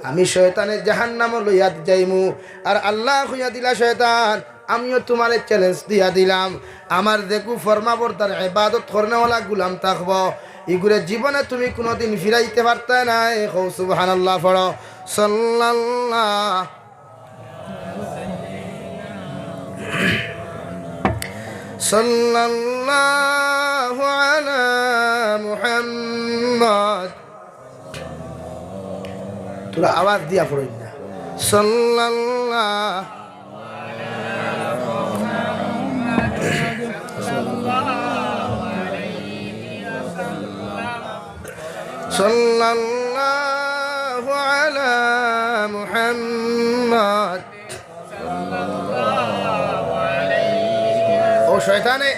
আমি শয়তানের জাহান্নাম লইয়া যাইমু আর আল্লাহ কইয়া দিলা শয়তান আমিও তোমারে চ্যালেঞ্জ দিয়া দিলাম আমার দেখু ফরমাবর্তার ইবাদত করনেওয়ালা গুলাম থাকব এগুলো জীবনে তুমি কোনোদিন ফিরাইতে পারতে না সুবহানাল্লাহ পড়ো সাল্লাল্লাহ সাল্লাল্লাহু আলা মুহাম্মদ তোরা আওয়াজ দিয়া পড়ই না সাল্লাল্লাহ সাল্লাল্লাহু আলা মুহাম্মদ ও শয়তানে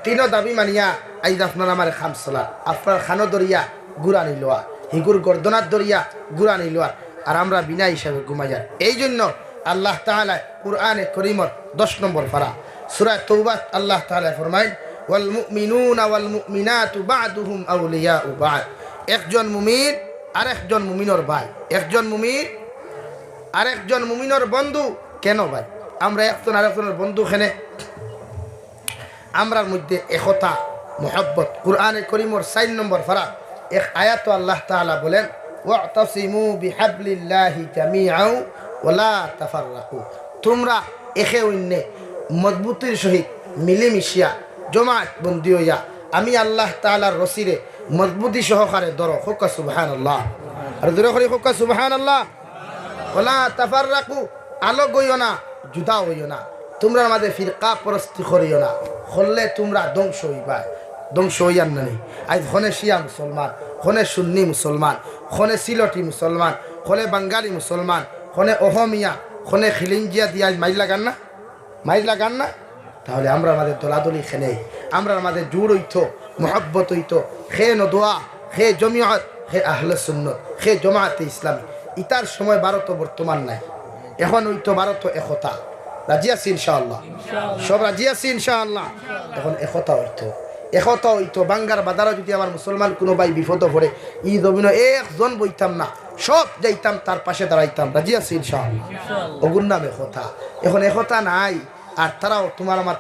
তিনো দাবি মানিয়া আইজ আপনার আমার খামসলা আপনার খানো দরিয়া গুড়া নিলোয়া হিগুর গর্দনার দরিয়া গুড়া নিলোয়া আর আমরা বিনা হিসাবে ঘুমা যাই এই জন্য আল্লাহ তাআলা কুরআনে কারীমর 10 নম্বর পারা সূরা তাওবা আল্লাহ তাআলা ফরমায় ওয়াল মুমিনুনা ওয়াল মুমিনাতু বা'দুহুম আউলিয়াউ বা'দ একজন মুমিন আরেকজন মুমিনের ভাই একজন মুমিন আরেকজন মুমিনের বন্ধু কেন ভাই আমরা একজন আরেকজনের বন্ধু খেনে আমরার মধ্যে একতা মুহাব্বত কুরআনে কারীমর 4 নম্বর পারা এক আয়াত আল্লাহ তাআলা বলেন ওয়াতাসিমু বিহাবলিল্লাহি জামিআও ওয়ালা তাফাররাকু তোমরা একে অন্যে মজবুতির সহিত মিলেমিশিয়া জমাত বন্দী হইয়া আমি আল্লাহ তাআলার রসিরে মজবুতি সহকারে ধরো হোক সুবহানাল্লাহ আর ধরে করে হোক সুবহানাল্লাহ ওয়ালা তাফাররাকু আলোক হইও না জুদা হইও না তোমরা আমাদের ফিরকা পরস্তি করিও না হলে তোমরা ধ্বংস হইবা ধ্বংস হইয়ার নাই আজ খনে শিয়া মুসলমান খনে সুন্নি মুসলমান খনে সিলটি মুসলমান খনে বাঙালি মুসলমান খনে অহমিয়া খনে খিলিঞ্জিয়া দিয়া মাইর লাগান না তাহলে আমরা আমাদের দলাদলি খেনে আমরা আমাদের জুড় হইতো মোহাব্বত হইতো খে নদোয়া খে জমিয়ত খে আহলে সুন্নত খে জমাতে ইসলামী ইতার সময় ভারত বর্তমান নাই এখন হইতো ভারত একতা রাজি আছি ইনশাআল্লাহ সব রাজি আছি ইনশাআল্লাহ এখন একতা হইতো বাঙ্গার বাজারে যদি আমার মুসলমান কোনো ভাই বিপদ পড়ে ই জমিন একজন বইতাম না সব যাইতাম তার পাশে দাঁড়াইতাম রাজি আছি ইনশাআল্লাহ ওগুর নাম একতা এখন একতা নাই আর তারাও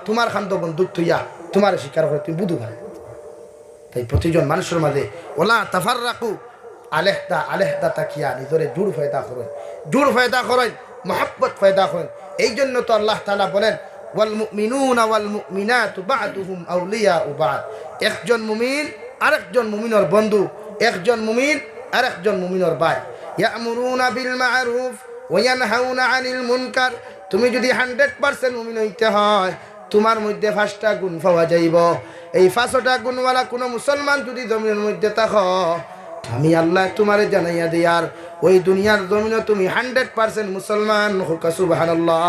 তোমার খান্দ বন্দুক থইয়া তোমার শিকার করে তুমি বুধু ভাই তাই প্রতিজন মানুষের মাঝে ওলা তাফাররাকু আলেহদা তাকিয়া নিজরে জুড় ফায়দা করেন মুহাব্বত ফায়দা করেন এই জন্য তো আল্লাহ তাআলা বলেন ওয়াল মুমিনুনা ওয়াল মুমিনাতু বা'দুহুম আউলিয়াউ বা'দ একজন মুমিন আরেকজন মুমিনের বন্ধু একজন মুমিন আরেকজন মুমিনের ভাই ইয়ামুরুনা বিল মা'রুফ ওয়া ইয়ানহাউনা আনিল মুনকার তুমি যদি 100% মুমিন হইতে হয় তোমার মধ্যে 5টা গুণ পাওয়া যাইব এই 5টা গুণওয়ালা কোন মুসলমান যদি জমিনের মধ্যে থাকো আমি আল্লাহ তোমারে জানাইয়া দিই আর ওই দুনিয়ার জমিনে তুমি 100% মুসলমান হোক সুবহানাল্লাহ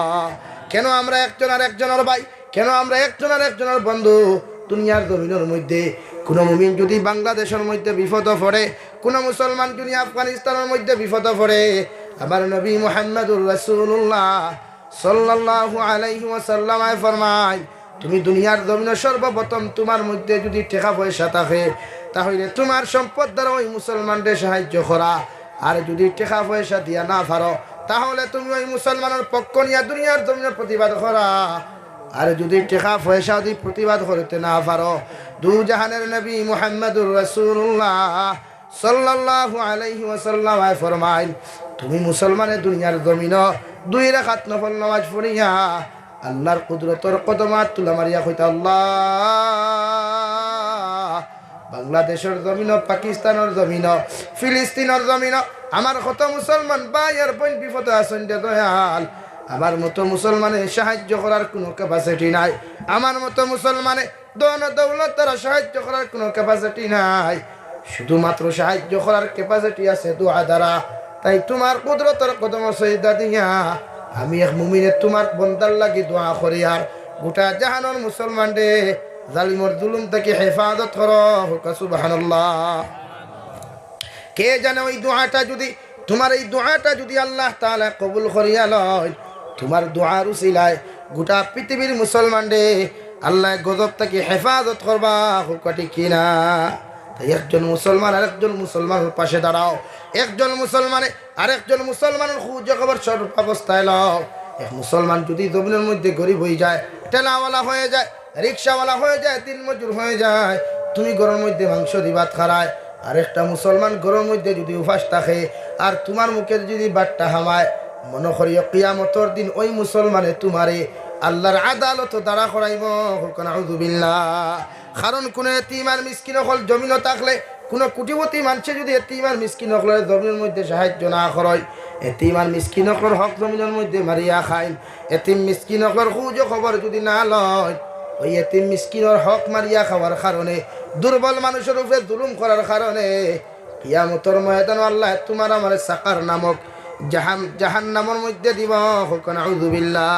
কেন আমরা একজন আর একজনের ভাই কেন আমরা একজন আর একজনের বন্ধু দুনিয়ার জমিনের মধ্যে কোন মুমিন যদি বাংলাদেশের মধ্যে বিপদ পড়ে কোন মুসলমান যদি আফগানিস্তানের মধ্যে বিপদ পড়ে আমার নবী মুহাম্মদুর রাসূলুল্লাহ সাল্লাল্লাহু আলাইহি ওয়াসাল্লাম ফরমায় তুমি দুনিয়ার জমিনে সর্বপ্রথম তোমার মধ্যে যদি টাকা পয়সা থাকে তাহলে তোমার সম্পদ দ্বারা ওই মুসলমানদের সাহায্য করা আর যদি টাকা পয়সা দিয়া না পারো তাহলে তুমি ওই মুসলমানের পক্ষ নিয়ে দুনিয়ার জমিনে প্রতিবাদ করা আর যদি টাকা পয়সা দিয়ে প্রতিবাদ করতে না পারো দু জাহানের নবী মুহাম্মদুর রাসূলুল্লাহ সাল্লাল্লাহু আলাইহি ওয়াসাল্লাম ফরমায় তুমি মুসলমানের দুনিয়ার জমিনে 2 রাকাত নফল নামাজ পড়িয়া আল্লাহর কুদরতের কদমাত তুলা মারিয়া কইতা আল্লাহ বাংলাদেশের জমিন পাকিস্তানের জমিন ফিলিস্তিনের জমিন আমার কত মুসলমান ভাই আর বোন বিপদে আছেন দয়াল আমার মতো মুসলমানের সাহায্য করার কোনো ক্যাপাসিটি নাই আমার মতো মুসলমানের দন দৌলত তারা সাহায্য করার কোনো ক্যাপাসিটি নাই শুধুমাত্র সাহায্য করার ক্যাপাসিটি আছে দোয়া দ্বারা তাই তোমার কুদরতের কদম সজদা দিয়া আমি এক মুমিনের তোমার বন্দার লাগি দোয়া করি আর গোটা জাহানের মুসলমান রে জালিমর জুলুম থেকে হেফাজত করো সুবহানাল্লাহ। কে জানে ওই দোয়াটা যদি তোমার এই দোয়াটা যদি আল্লাহ তাআলা কবুল করিয়া লয়, তোমার দোয়ার উসিলায় গোটা পৃথিবীর মুসলমান রে আল্লাহ গজব থেকে হেফাজত করবা হুকটি কিনা। তাই একজন মুসলমান আরেকজন মুসলমানের পাশে দাঁড়াও, একজন মুসলমানে আরেকজন মুসলমানের খুঁজ খবর সর্ব অবস্থায় লও। এক মুসলমান যদি জমিনের মধ্যে গরিব হয়ে যায়, টেলাওয়ালা হয়ে যায়, রিক্সাওয়ালা হয়ে যায়, দিন মজুর হয়ে যায়, তুমি ঘরের মধ্যে মাংস দিবাত খারায়, আরেকটা মুসলমান ঘরের মধ্যে যদি উপাস থাকে আর তোমার মুখে যদি বাট্টা হামায়, মনে করিও কিয়ামতের দিন ওই মুসলমানে তোমারে আল্লাহর আদালত দ্বারা করাইব। নাউযুবিল্লাহ। কারণ কোন এতিম আর মিসকিন হল জমিনও থাকলে, কোন কোটিপতি মানুষে যদি এতিম আর মিসকিন হকলের জমিনের মধ্যে সাহায্য না করয়, এতিম আর মিসকিন হকলের হক জমিনের মধ্যে মারিয়া খাইন, এতিম মিসকিন হকলের খুঁজ খবর যদি না লয়, ওই এতিম মিসকিনের হক মারিয়া খাওয়ার কারণে, দুর্বল মানুষের উপরে জুলুম করার কারণে কিয়ামতের ময়দান আল্লাহ তোমার আমার সাকার নামক জাহান্নামের মধ্যে দিব। নাউযুবিল্লাহ।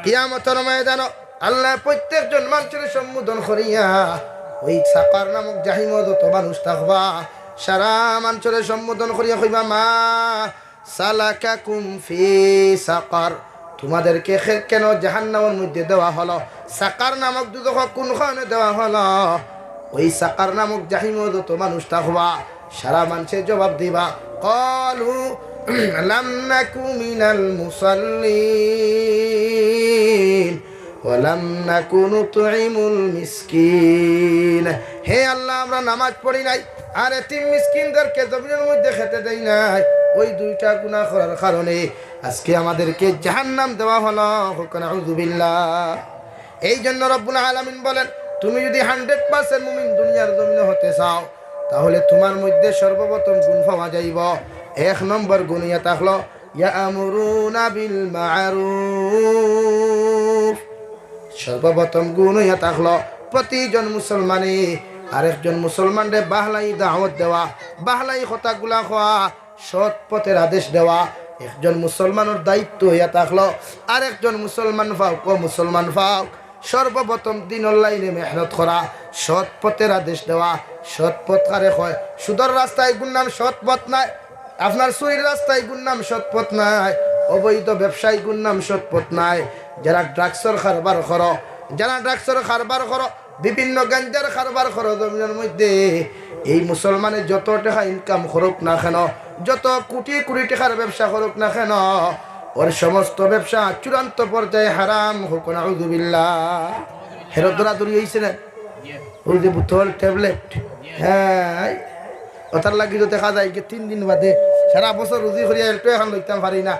কিয়ামতের ময়দান আল্লাহ প্রত্যেকজন মানুষের সম্বোধন করিয়া ওই সাকার নামক জাহিম যত মানুষ থাকবা সারা মানুষের সম্বোধন করিয়া কইবা, মা সালাকাকুম ফি সাকার, তোমাদেরকে কেন জাহান্নামের মধ্যে দেওয়া হলো? সাকার নামক দুদক কোনখানে দেওয়া হলো? ওই সাকার নামক জাহিম যত মানুষ থাকবা সারা মানুষের জবাব দিবা, ক্বালু লাম নাকু মিনাল মুসাল্লিন ওয়া লাম নাকু নুতঈমুল মিসকিন। হে আল্লাহ, আমরা নামাজ পড়ি নাই আর এতিম মিসকিনদেরকে জমিনের মধ্যে খেতে দেই নাই, ওই দুইটা গুনাহ করার কারণে আজকে আমাদেরকে জাহান্নাম দেওয়া হলো। নাউযুবিল্লাহ। এই জন্য রব্বুল আলামিন বলেন, তুমি যদি 100% মুমিন দুনিয়ার জমিনে হতে চাও, তাহলে তোমার মধ্যে সর্বপ্রথম গুণ পাওয়া যাইব। 1 নম্বর গুণ ইয়া থাকলো ইয়ামুরুনা বিল মা'রুফ। সর্বপ্রথম গুণ ইয়া থাকলো প্রতিজন মুসলমানে আরেকজন মুসলমানরে বাহলাই দাওয়াত দেওয়া, বাহলাই কথাগুলা কোয়া, সৎ পথের আদেশ দেওয়া। একজন মুসলমানের দায়িত্ব ইয়া থাকলো আরেকজন মুসলমান ফাওক ও মুসলমান ফাওক সর্বপ্রথম দিনের লাইনে মেহনত করা, সৎ পথের আদেশ দেওয়া। সৎ পথ কারে হয়? সুদর রাস্তায় গুণনাম সৎ পথ নাই, আপনার চুরির রাস্তায় গুণনাম সৎ পথ নাই, অবৈধ ব্যবসায়ী গুণনাম সৎ পথ নাই। যারা ড্রাগসের কারবার করো, যারা ড্রাগসের কারবার করো, বিভিন্ন গাঞ্জার কারবার করো জমিনের মধ্যে, এই মুসলমানের যত টাকা ইনকাম করুক না কেন, যত কোটি কোটি টাকার ব্যবসা করুক না কেন, ওর সমস্ত ব্যবসা চূড়ান্ত পর্যায়ে হারাম হোক। নাউযুবিল্লাহ। হেরো দৌড়াদৌড়ি হয়েছে না, ওই যে বোতল ট্যাবলেট, হ্যাঁ, ওটার লাগি তো দেখা যায় কি 3 দিন বাদে সারা বছর রুজি করিয়া একটু এখন লইতাম পারি না,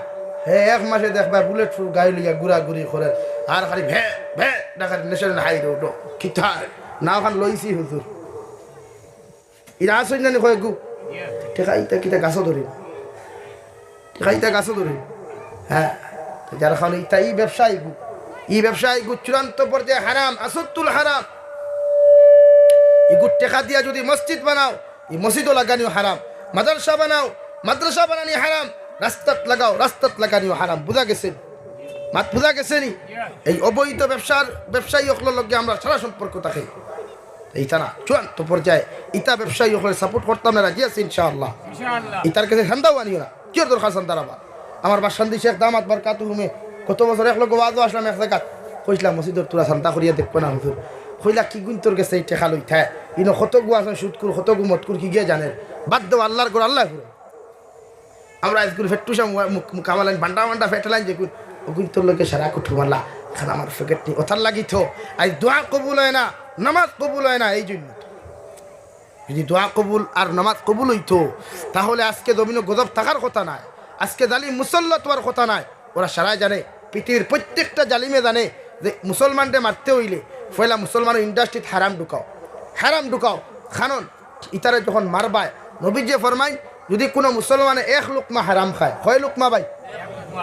হ্যাঁ 1 মাসে দেখবা বুলেট ফুল গাড়ি লইয়া ঘুরাঘুরি করে আর খালি ভে ভে ডাকার নেশন হাই রোড কিতা না ওখান লইছি হুজুর ইরা আসই না কয় গু টেকা ইটা কিতা গাছ ধরি, টেকা ইটা গাছ ধরি, হ্যাঁ, যার খালি ইটা ই ব্যবসায়ী গু চূড়ান্ত পর্যায়ে হারাম, আসত্তুল হারাম। ইগুর টেকা দিয়া যদি মসজিদ বানাও, এই মসজিদও লাগানিও হারাম, মাদ্রাসা বানাও, মাদ্রাসা বানানি হারাম, রাস্তাত লাগানিও হারাম। বুঝা গেছে? বুঝা গেছে নি? এই অবৈধ ব্যবসায়ী হকলের লগে আমরা সারা সম্পর্ক থাকে, এইটা না চূড়ান্ত পর্যায়ে ইটা ব্যবসায়ী হকলে সাপোর্ট করতাম না, রাজি আছি ইনশাআল্লাহ। ইটার কাছে ঠান্দাও আনিও না, কি দরকার শান্তার আবার। আমার বাসান্দি শেখ দামাত বারকাতু হুমে কত বছর এক লোক ওয়াজও আসলাম, এক জায়গা কইসলাম মসজিদর তোরা শান্তা করিয়া দেখবো না হুজুর, কইলা কি গুণ তোর গেছে এই টেকা লই থায় ইনো কত গু আছেন সুদকুর, কত গু মতকুর, কি গিয়ে জানেন, বাদ দেও আল্লাহর করে আল্লাহ করে। আমরা স্কুল ফেটুসাম কামালাইন বান্ডা ফেটালাইন যে ওগুন তোর লোকে সারা কুঠু মারলা, এখন আমার ফেকেট নি ওথার লাগি তো আজ দোয়া কবুল হয় না, নামাজ কবুল হয় না। এই জন্য যদি দোয়া কবুল আর নামাজ কবুল হইতো তাহলে আজকে জমিনে গজব থাকার কথা নাই, আজকে জালিম মুসল্লাত হওয়ার কথা নাই। ওরা সারাই জানে, পৃথিবীর প্রত্যেকটা জালিমে জানে যে মুসলমানকে মারতে হইলে পয়লা মুসলমানের ইন্ডাস্ট্রিত হারাম ঢুকাও খানন ইতারে যখন মারবায় নবী যে ফরমাই যদি কোনো মুসলমানে 1 লুকমা হারাম খায়, কয় লুকমা ভাই?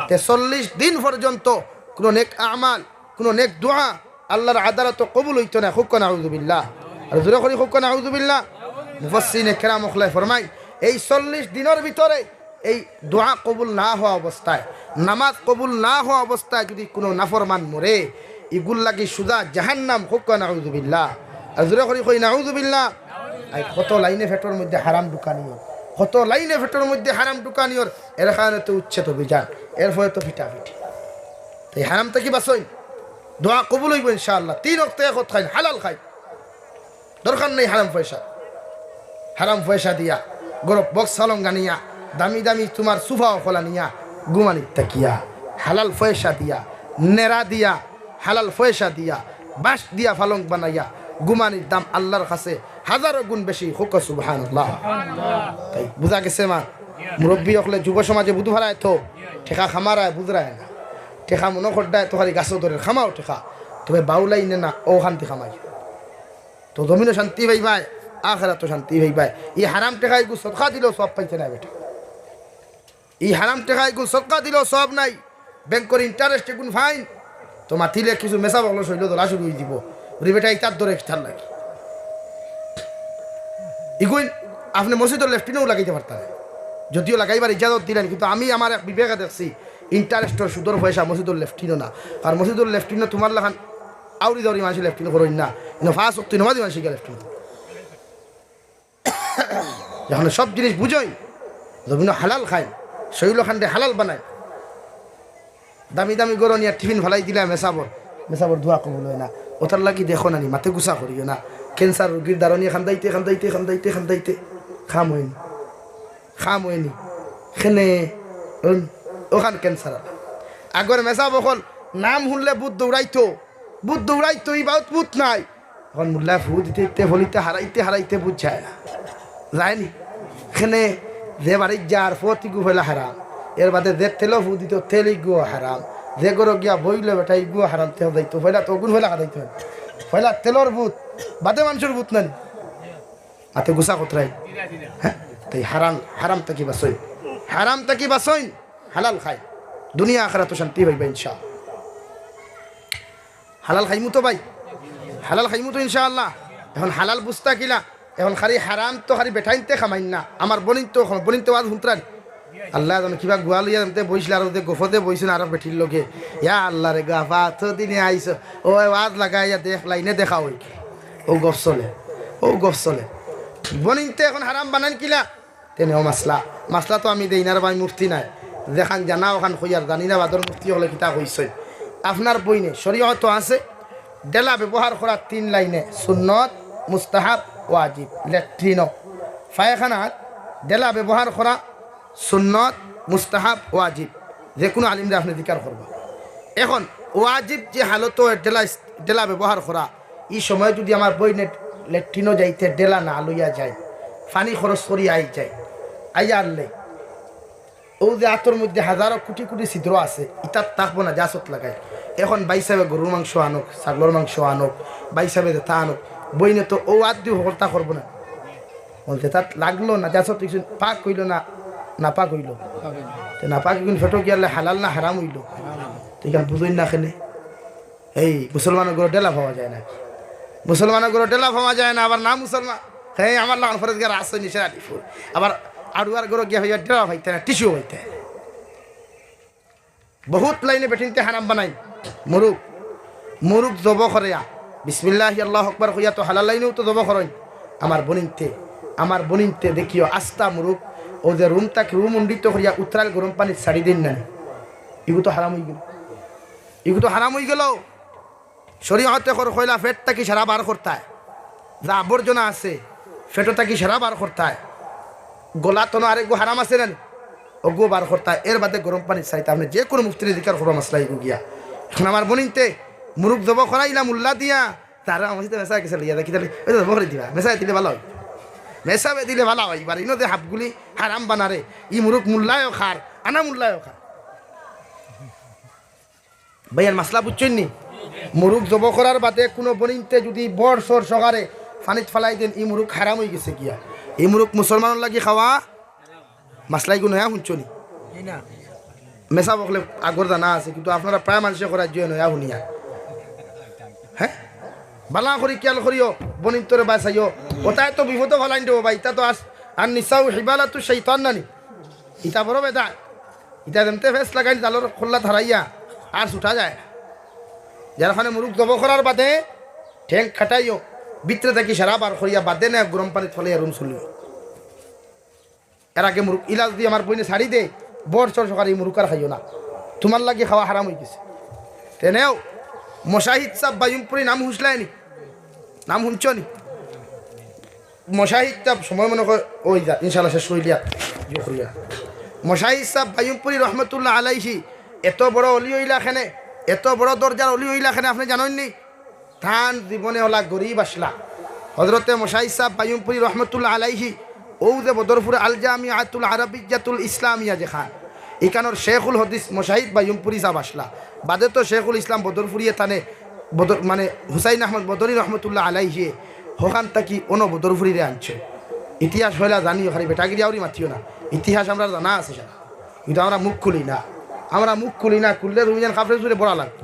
40 দিন পর্যন্ত কোনো নেক আমাল, কোনো নেক দোয়া আল্লাহর আদালত কবুল হইতো না। খুব নাউযুবিল্লাহ, আর জোরে করি খুব নাউযুবিল্লাহ। মুফাসসিরিনে কেরাম ওখলায় ফরমাই এই 40 দিনের ভিতরে এই দোয়া কবুল না হওয়া অবস্থায়, নামাজ কবুল না হওয়া অবস্থায় যদি কোনো নাফরমান মরে, ইগুল লাগি সুদা জাহান্নাম হোক নাউযুবিল্লাহ আর জোরে করি কই নাউযুবিল্লাহ আই কত লাইনে ফেটর মধ্যে হারাম ঢুকানিও কত লাইনে ফেটর মধ্যে হারাম ঢুকানিওর এর কারণে তো উচ্ছেদ অভিযান এর ফলে তো পিটাপিটি এই হারাম থেকে বাঁচই দোয়া কবুল হইব ইনশাআল্লাহ 3 ওয়াক্ত এক খাই হালাল খাই দরকার নেই হারাম পয়সা দিয়া গরব বক্স সালং গানিয়া দামি দামি তোমার সুফা খোলা নিয়া গুমানি তাকিয়া হালাল পয়সা দিয়া নেরা দিয়া হালাল পয়সা দিয়া বাঁশ দিয়া ফালং বানাইয়া গুমানির দাম আল্লাহর কাছে হাজারো গুণ বেশি হুক সুবহানাল্লাহ তাই বুঝা গেছে মা মুরব্বী হলে যুব সমাজে বুধ হারায় তো ঠেকা খামারায় বুঝরায় না ঠেকা মনে করদায় তো খালি গাছ ধরে খামাও ঠেকা তবে বাউলাই নে না ও শান্তি খামাই তো জমিনও শান্তি ভাই আখেরাত তো শান্তি ভাই এই হারাম টেকাই গু সদকা দিলেও সব পাইছে না বেটা এই হারাম টেকাই গু সদকা দিলেও সব নাই ব্যাংকের ইন্টারেস্ট গুণ ফাইন তো মাতিলে কিছু মেসা বগল শৈল দলা শুরু হয়ে দিব ওরে বেটা ইতার ধরে খেতার লাগে ইগুন আপনি মসজিদের লেফটিনেও লাগাইতে পারতেন যদিও লাগাইবার ইজাজত দিলেন কিন্তু আমি আমার এক বিবেকে দেখছি ইন্টারেস্টর সুদর পয়সা মসজিদের লেফটিনও না আর মসজিদের লেফটিনও তোমার লাখান আউরি দাউরি মানুষ লেফটিন করেন না কিন্তু ফাঁস শক্তি নমাদি মানুষ লেফটিন যখন সব জিনিস বুঝোই জমিন হালাল খায় শৈল খান্ডে হালাল বানায় দামি দামি গরো নিয়ে টিফিন ফেলাই দিলে মেসাবর ধোয়া কবল হয় না ওটার লাগি দেখো না নি মাথে গুছা করিও না ক্যান্সার রোগীর দাঁড়ানি খান্দাইতে খাম হয়নি খেনে ওখান ক্যান্সার আগর মেসা বকল নাম শুনলে বুধ দৌড়াইতো এই বাউত বুধ নাই এখন মুল্লা ফু দিতে ফলিতে হারাইতে বুঝ যায় না যায়নি এখানে যে বাড়ির যার ফতি গু ফেলা হারাম এর বাদে যে তেলও ফু দিত তেল গুয়া হারাম যে গরো গিয়া বইলে বেটা গুয়া হারাম তেল দায়িত্ব ফেলা তো গুণ ফেলা হারাইতে হয় ফেলা তেলর বুথ বাদে মানুষের বুথ নানি হাতে গুছা কোথায় হ্যাঁ তাই হারাম তাকি বাসইন হালাল খাই দুনিয়া আখেরাত শান্তি ভাই ইনশাআল্লাহ হালাল খাইমু তো ইনশাআল্লাহ এখন হালাল বুঝতা কিলা এখন খালি হারাম তো খালি বেঠাইনতে খামাইন না আমার বনিন তো আজ হুঁতরান আল্লাহ যেন কিবা গুয়া লইয়া বইছিল আর গোফতে বইছিল আর বেঠির লোকে ইয়া আল্লাহ রে গাফা তো দিনে আইস ও আজ লাগাইয়া দেখ লাইনে দেখা হই ও গফ চলে বনিনতে এখন হারাম বানান কিলা তেনে ও মাসলা তো আমি দেই না ভাই মুফতি নাই দেখান জানা ওখান হইয়ার জানি না বাদর মুফতি হলে কিতা হইছে আপনার বইনে শরীয়ত আছে ডেলা ব্যবহার করা 3 লাইনে সুন্নত মুস্তাহাব ওয়াজিব লেট্রিন পায়খানার ডেলা ব্যবহার করা সুন্নত মুস্তাহাব ওয়াজিব যে কোনো আলিমরা আপনি জিকার করবা এখন ওয়াজিব যে হালত ডেলা ব্যবহার করা এই সময় যদি আমার বইনে লেট্রিনও যাইতে ডেলা না লইয়া যায় পানি খরচ করি যায় আইয়ারলে ও যে আতর মধ্যে হাজারো কোটি ছিদ্র আছে ইতার থাকবো না জাসত লাগাই এখন বাইসাবে গরুর মাংস আনুক ছাগলের মাংস আনুক বাইসাবে তা আনুক বইনে তো ও আদ দিয়ে হলতা করবো না বলতে তার লাগলো না জাসত কিছু পাক হইল না পাক হইল না পাক কিন্তু ফেটো গিয়ালে হালাল না হারাম হইল ঠিক আছে বুঝই না খেলে এই মুসলমানের গরু ডেলা পাওয়া যায় না মুসলমানের গরু ডেলা পাওয়া যায় না আবার না মুসলমান হ্যাঁ আমার লাগান ফরজ গিয়ে আসছে নিচে আলিফুর আবার আড়ুয়ার গরু গিয়া হইয়া ডেলা হইতে না টিস্যু হইতে বহুত লাইনে বেঠিনতে হারাম বানাই মুরুগ জব করিয়া বিসমিল্লাহ আল্লাহ আকবার কইয়া তো হালাল লাইনেও তো জব করেন আমার বনিনতে দেখিও আস্তা মুরুগ ও যে রুম উন্ডিত করিয়া উত্তরাল গরম পানি ছাড়ি দিন না ইগু তো হারাম হয়ে গেল শরীয়তে কইলা ফেট তাকি সারা বার করতায় যা আবর্জনা আছে ফেটো তাকি সারা বার করতায় গোলা তো আরেক হারাম আছে না ওগো বার করতায় এর বাদে গরম পানি চাইতে আপনি যে কোনো মুফতির দিকার করো মাসলা ইগু গিয়া এখন আমার বনিনতে মুরুগ জব করাইলাম উল্লা দিয়া তারা আমার সাথে মেসা গেছে লিয়া দেখি তাহলে ওই জব করে দিবা মেসাই দিলে ভালো হয় মেসাবে দিলে ভালো হয় এবার ইনো যে হাফগুলি হারাম বানারে ই মুরুগ মূল্যায়ও খার আনা মূল্যায়ও খার ভাইয়ার মাসলা বুঝছেন নি মুরুগ জব করার বাদে কোনো বনিনতে যদি বড় সর সকারে ফানিত ফালাই দেন ই মুরুগ হারাম হয়ে গেছে গিয়া এই মুরুগ মুসলমানের লাগি খাওয়া মাসলাই গুণ হ্যাঁ শুনছো নি মেসা বকলে আগর জানা আছে কিন্তু আপনারা প্রায় মানুষে করার জন্য নয়া শুনিয়া হ্যাঁ বালা করি খেয়াল করিও বনিন তোরে বাঁচাইও ওটাই তো বিপদ ভালাই দেবো ভাই ইটা তো আর নিচাও হিবালা তো সেইতান নানি ইটা বড় বেদা ইটা যেমতে ফেস লাগাই জালর খোল্লা ধারাইয়া আর ছুটা যায় যারখানে মুরুখ জব করার বাদে ঠেং খাটাইও ভিতরে থাকি সারা বার করিয়া বাদে না গরম পানিত ফলাইয়া রুম চলিও। এর আগে মুরুখ ইলাজ দিয়ে আমার বইনে শাড়ি দে বর চর সকালে মুরুখ আর খাইও না, তোমার লাগে খাওয়া হারাম হয়ে গেছে। তেনেও মশাহিদ সাহ বায়ুমপুরি নাম হুঁসলায়নি, নাম শুনছ নি? মশাহিদ সাহ সময় মনে কর ওই যা ইনশাল্লাহ শেষ করিয়া করিয়া মশাহিদ সাহ বায়ুমপুরি রহমতুল্লাহ আলাইহি এত বড় অলি হইলাখানে, এত বড় দরজার অলি হইলাখানে আপনি জানেননি? তান জীবনে ওলা গরিব আসলা। হজরতে মশাহিদ সাহ বায়ুমপুরি রহমতুল্লাহ আলাইহি ও যে বদরপুর আল জামিয়াতুল আরবিয়াতুল ইসলামিয়া যেখান এখানোর শেখুল হদিস মশাহিদ বায়ুমপুরি সাহ আসলা। বাদে তো শেখুল ইসলাম বদরপুরিয়ে থানে বদর মানে হুসাইন আহমদ বদরি রহমতুল্লাহ আলাইহি হকান তাকি অন বদরপুরিরে আনছে। ইতিহাস হইলা জানিও, খালি বেটাগিরি আউরি মাতিও না, ইতিহাস আমরা জানা আছে সারা, কিন্তু আমরা মুখ খুলি না, আমরা মুখ খুলি না, খুললে তুমি যেন কাপড়ে জুড়ে বড়া লাগতো।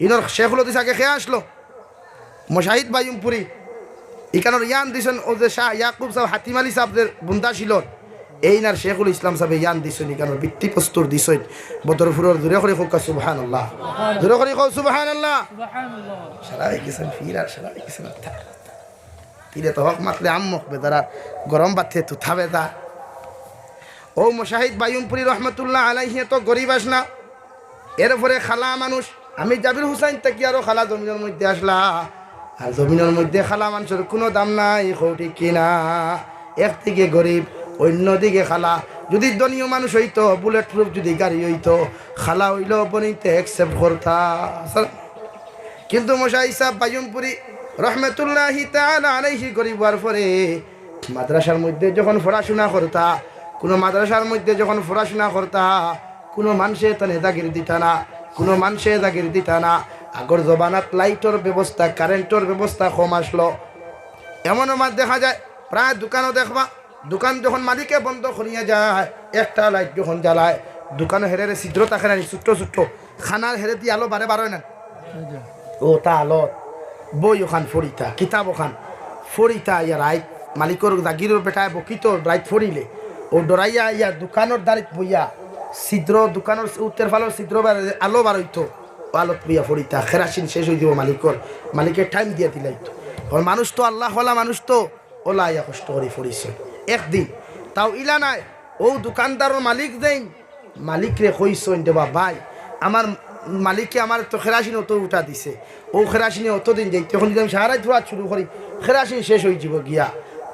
ইনর শেখুল হদিস আগে খেয়ে আসলো মশাহিদ বায়ুমপুরি ইকানোর ইয়ান দিছেন ও যে শাহ ইয়াকুব সাহেব হাতিম আলী সাহেবদের বুন্দা ছিল এই নার শেখুল ইসলাম সাহেব ইয়ান দিছেন ইকানোর ভিত্তি প্রস্তুর দিছেন বদরপুরের দূরে করে হোক সুবহানাল্লাহ, দূরে করে হোক সুবহানাল্লাহ। সারা গেছেন ফির আর সারা গেছেন তিরে তো হক মাতলে আম্মক বেদারা গরম বাথে তো থাবে দা। ও মশাহিদ বায়ুমপুরি রহমতুল্লাহ আলাইহি তো গরিব আসনা, এরপরে খালা মানুষ আমি জাবির হুসাইন থেকে আরো খালা জমিনের মধ্যে আসলা। আর জমিনের মধ্যে খালা মানুষের কোনো দাম নাই, কৌটি কিনা একদিকে গরিব অন্যদিকে খালা। যদি দনীয় মানুষ হইতো, বুলেট প্রুফ যদি গাড়ি হইতো, খালা হইল বনিতে অ্যাকসেপ্ট করতা। কিন্তু মশাই সাহেব বায়ুমপুরি রহমতুল্লাহি তাআলা আলাইহি গরিব হওয়ার পরে মাদ্রাসার মধ্যে যখন পড়াশোনা করতা, কোনো মাদ্রাসার মধ্যে যখন পড়াশোনা করতা, কোনো মানুষে তা নেতাগিরি দিতা না, কোনো মানুষে জাগির দিতা না। আগর জবানাত লাইটর ব্যবস্থা, কারেন্টর ব্যবস্থা কম আসলো। এমন আমার দেখা যায় প্রায় দোকানও দেখবা, দোকান যখন মালিকে বন্ধ করিয়া যায়, একটা লাইট যখন জ্বালায় দোকানে হেরে ছিদ্র থাকে না, ছোট্ট ছোট্ট খানার হেরে দিয়ে আলো বারে বারোয় না, ও তা আলো বই ওখান ফরিতা, কিতাব ওখান ফরিতা ইয়া রাইট মালিকর জাগিরের বেটায় বকিত রাইট ফরিলে ও ডরাইয়া ইয়া দোকানের দাঁড়িত বইয়া ছিদ্র দোকানের উত্তর ফালের ছিদ্র আলো বারইতো, আলোত বইয়া ফরিতা খেরাসিন শেষ হয়ে দিব মালিকের টাইম দিয়ে দিলাইতো। মানুষ তো আল্লাহ ওলা মানুষ তো ওলা ইয়া কষ্ট করে ফরিছে একদিন তাও ইলা নাই। ও দোকানদারের মালিক দেন মালিকরে কইসইন দেবা ভাই আমার মালিককে আমার তো খেরাসিন অত উঠা দিছে, ও খেরাসিনে অতদিন যাই তখন যদি আমি সারাই ধরা শুরু করি খেরাসিন শেষ হয়ে যাব গিয়া,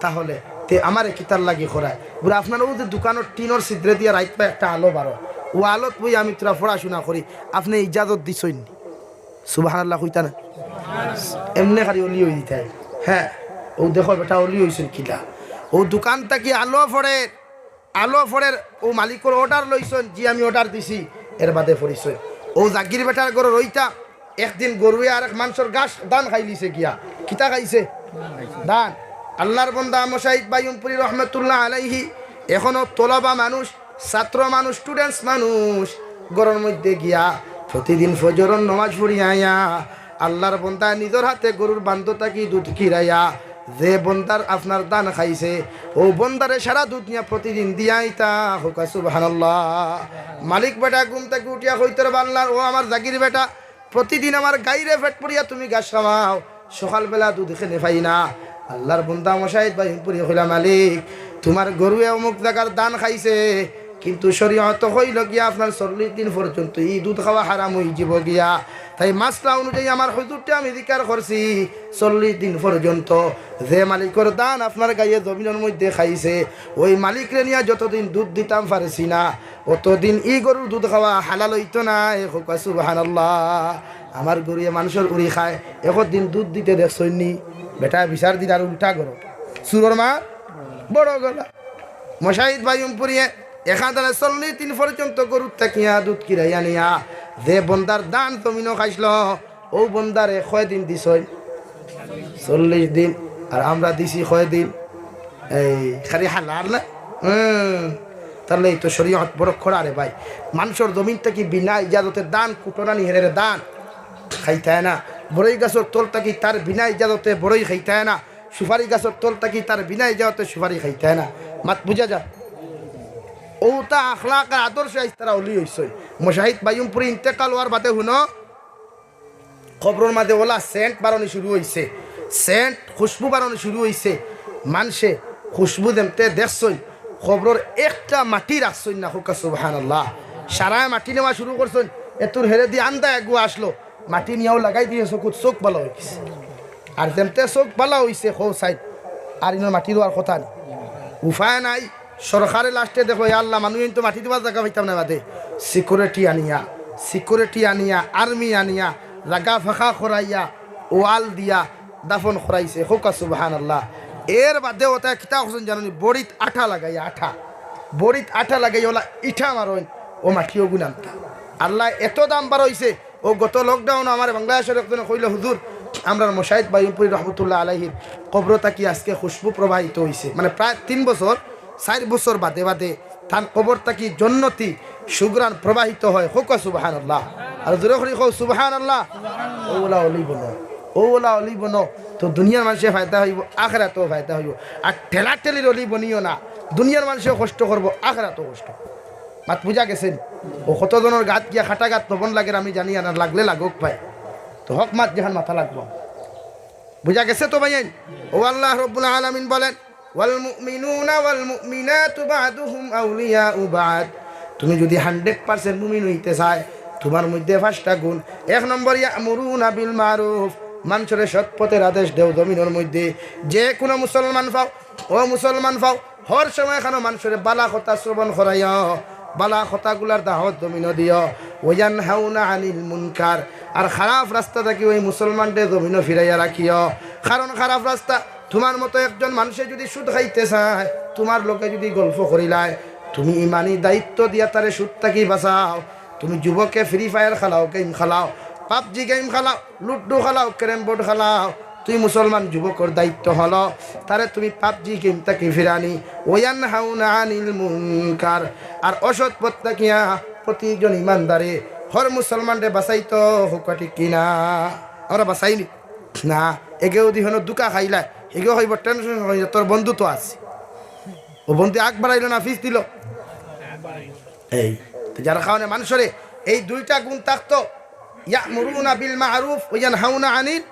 তাহলে তে আমার কিতার লাগি খরায় বলে আপনার ও যে দোকানের টিনের ছিদ্রে দিয়ে রাইত পায় একটা আলো বারো, ও আলোত বই আমি তোরা পড়াশোনা করি, আপনি ইজাজত দিছইন সুবহানাল্লাহ কইতা না? এমনি খালি অলি হয়ে দিতে। হ্যাঁ ও দেখো বেটা অলি হয়েছেন কিলা, ও দোকানটা কি আলো ফড়ের ও মালিকের অর্ডার লইছেন, জি আমি অর্ডার দিছি, এর বাদে পড়িছেন। ও জাগির বেটার গরু রইতা একদিন গরুয়ে আর এক মানুষের গাছ দান খাই লিছে গিয়া, কিতা খাইছে দান। আল্লাহর বন্দা মশাহিদ বায়ুমপুরি রহমতুল্লাহ আলাইহি এখনো তোলাবা মানুষ, ছাত্র মানুষ, স্টুডেন্টস মানুষ গরুর মধ্যে গিয়া প্রতিদিন ফজরের নামাজ পড়িয়া আয়া আল্লাহর বন্দা নিজের হাতে গরুর বান্ধতা কি দুধ কিরাইয়া যে বন্দার আপনার দান খাইছে ও বন্দারে সারা দুধ নিয়ে প্রতিদিন দিয়াইতা হোকা সুবহানাল্লাহ। মালিক বেটা ঘুম থেকে উঠিয়া কইতে বাংলার ও আমার জাগির বেটা প্রতিদিন আমার গাইরে ফেট পড়িয়া তুমি গাছ খাওয়াও, সকালবেলা দুধ খেলে পাই না। আল্লাহর বন্দা মশাহিদ বায়ুমপুরি কইলা মালিক তোমার গরুয়ে অমুক জায়গার দান খাইছে, কিন্তু শরীয়ত হইল গিয়া আপনার 40 দিন পর্যন্ত এই দুধ খাওয়া হারাম হয়ে যাব গিয়া, তাই মাসলা অনুযায়ী আমার হুজুরটা আমি জিকার করছি 40 দিন পর্যন্ত যে মালিকের দান আপনার গায়ে জমিনের মধ্যে খাইছে ওই মালিকরে নিয়ে যতদিন দুধ দিতাম পারছি না অতদিন ই গরুর দুধ খাওয়া হালাল হইতো না। সুবহানাল্লাহ। আমার গরুয়ে মানুষের উড়ি খায়, একদিন দুধ দিতে দেখছনি বেটা বিচার দিন আর উল্টা করো সুরর মা বড় গলা। মশাহিদ বায়ুমপুরিয়ে এখান 40 দিন পর্যন্ত গরুর তাকিয়া দুধ কিরাইয়া নিয়া যে বন্দার দান জমিনও খাইছিল ও বন্দারে কয়দিন দিছ 40 দিন, আর আমরা দিছি কয়দিন এই খালি হালাল না। তাহলে এই তো শরীয়ত বড় খোড়া রে ভাই। মানুষের জমিনটা কি বিনা ইজাজতের দান কুটনা নিহের দান খাইতে না, বড়ই গাছের তলটা কি তার বিনা ইজাজতে বড়ই খাইতে না, সুপারি গাছের তলটা কি তার বিনা ইজাজতে সুপারি খাইতে না। মাত বুঝা যা ওটা আখলাক আর আদর্শ তারা অলি হইছে। মশাহিদ বায়ুমপুরি ইন্তেকাল হওয়ার বাদে শুনো কবরের মাঝে ওলা সেন্ট বাড়ানো শুরু হয়েছে, সেন্ট খুশবু বাড়ানো শুরু হয়েছে। মানুষে খুশবু দেমতে দেখছই কবরের একটা মাটি রাখছই না, হুকা সুবহানাল্লাহ। সারা মাটি নেওয়া শুরু করছেন, এতুর হেরে দিয়ে আন্দা একগু আসলো, মাটি নিয়েও লাগাই দিয়ে চোখ ভালো হয়ে গেছে। আর যেমতে চোখ ভালো হয়েছে হো সাইড, আর ইনার মাটি দেওয়ার কথা নেই, উপায় নাই। সরকারে লাস্টে দেখো আল্লাহ মানুষ তো মাটি দেওয়ার জায়গা পাইতাম না, বাদে সিকিউরিটি আনিয়া আর্মি আনিয়া জাগা ফাঁকা খরাইয়া ওয়াল দিয়া দাফন খরাইছে, হোকা সুবহানাল্লাহ। এর বাদে ওটা কিতা হোসেন জানি বড়িত আঠা লাগাইয়া ওলা ইঠা মারইন ও মাটিও গুনান্তা। আল্লাহ এত দাম বাড়াইছে। ও গত লকডাউন আমার বাংলাদেশের একজন কইল, হুজুর আমরা মোশাহিদ বাইমপুরি রহমতুল্লাহ আলাইহির কবরতা কি আজকে খুশবু প্রবাহিত হয়েছে, মানে প্রায় 4 বছর বাদে তার কবরটা কি জন্নতি সুগ্রান প্রবাহিত হয়, হোকা সুবহানাল্লাহ। আর জোরে করে কও সুবহানাল্লাহ। ওলা অলি বনো তো দুনিয়ার মানুষের ফায়দা হইব, আখিরাতেও ফায়দা হইব। আর ঠেলাঠেলির অলি বনিও না, দুনিয়ার মানুষেও কষ্ট করবো, আখিরাতেও কষ্ট। মাত বুঝা গেছেন? ও কতজনের গাত গিয়া খাটা গাত লবণ লাগে আমি জানি না, লাগলে লাগুক ভাই, তো হক মাত যেখান মাথা লাগবো। বুঝা গেছে তো ভাই? ও আল্লাহ রাব্বুল আলামিন বলেন, ওয়াল মুমিনুনা ওয়াল মুমিনাতু বা'দুহুম আউলিয়াউ বা'দ। তুমি যদি 100% মুমিন হইতে চায়, তোমার মধ্যে 5টা গুণ। 1 নম্বর ইয়ামুরুনা বিল মারুফ, মানুষের সৎ পথের আদেশ দেও জমিনের মধ্যে। যে কোনো মুসলমান পাও হর সময় এখানে মানুষের বালা কথা শ্রবণ করাইয়া, বালা কথাগুলার দাওয়াত জমিন দিও। ওয়ানহাউনা আনিল মুনকার, আর খারাপ রাস্তা থেকে ওই মুসলমানদের জমিন ফিরাইয়া রাখিও। কারণ খারাপ রাস্তা, তোমার মতো একজন মানুষে যদি সুদ খাইতে চায়, তোমার লোকে যদি গল্প করিলায়, তুমি ইমানি দায়িত্ব দিয়া তারে সুদ থাকি বাঁচাও। তুমি যুবকে ফ্রি ফায়ার খেলাও, গেম খেলাও, পাবজি গেম খেলাও, লুডো খেলাও, ক্যারেম বোর্ড খেলাও, তুই মুসলমান যুবকর দায়িত্ব হলো তারে তুমি পাবজি গেম তাকে ফিরানি। ওয়ানহাউনা আনিল মুনকার, আর অসৎ পথ থাকিয়া প্রতিজন ইমানদারে হর মুসলমানরে বাঁচাইতো, হুকা ঠিক কিনা? আমরা বাঁচাইনি না, এগেও দিহন দুকা খাইলা, এগেও হইব টেনশন হইল, তোর বন্ধু তো আছে, ও বন্ধু আগ বাড়াইল না ফিস দিল। এই যার কারণে মানুষরে এই 2টা গুণ থাকতো, ইয়ামুরুনা বিল মারুফ ওয়া ইয়ানহাউনা আনিল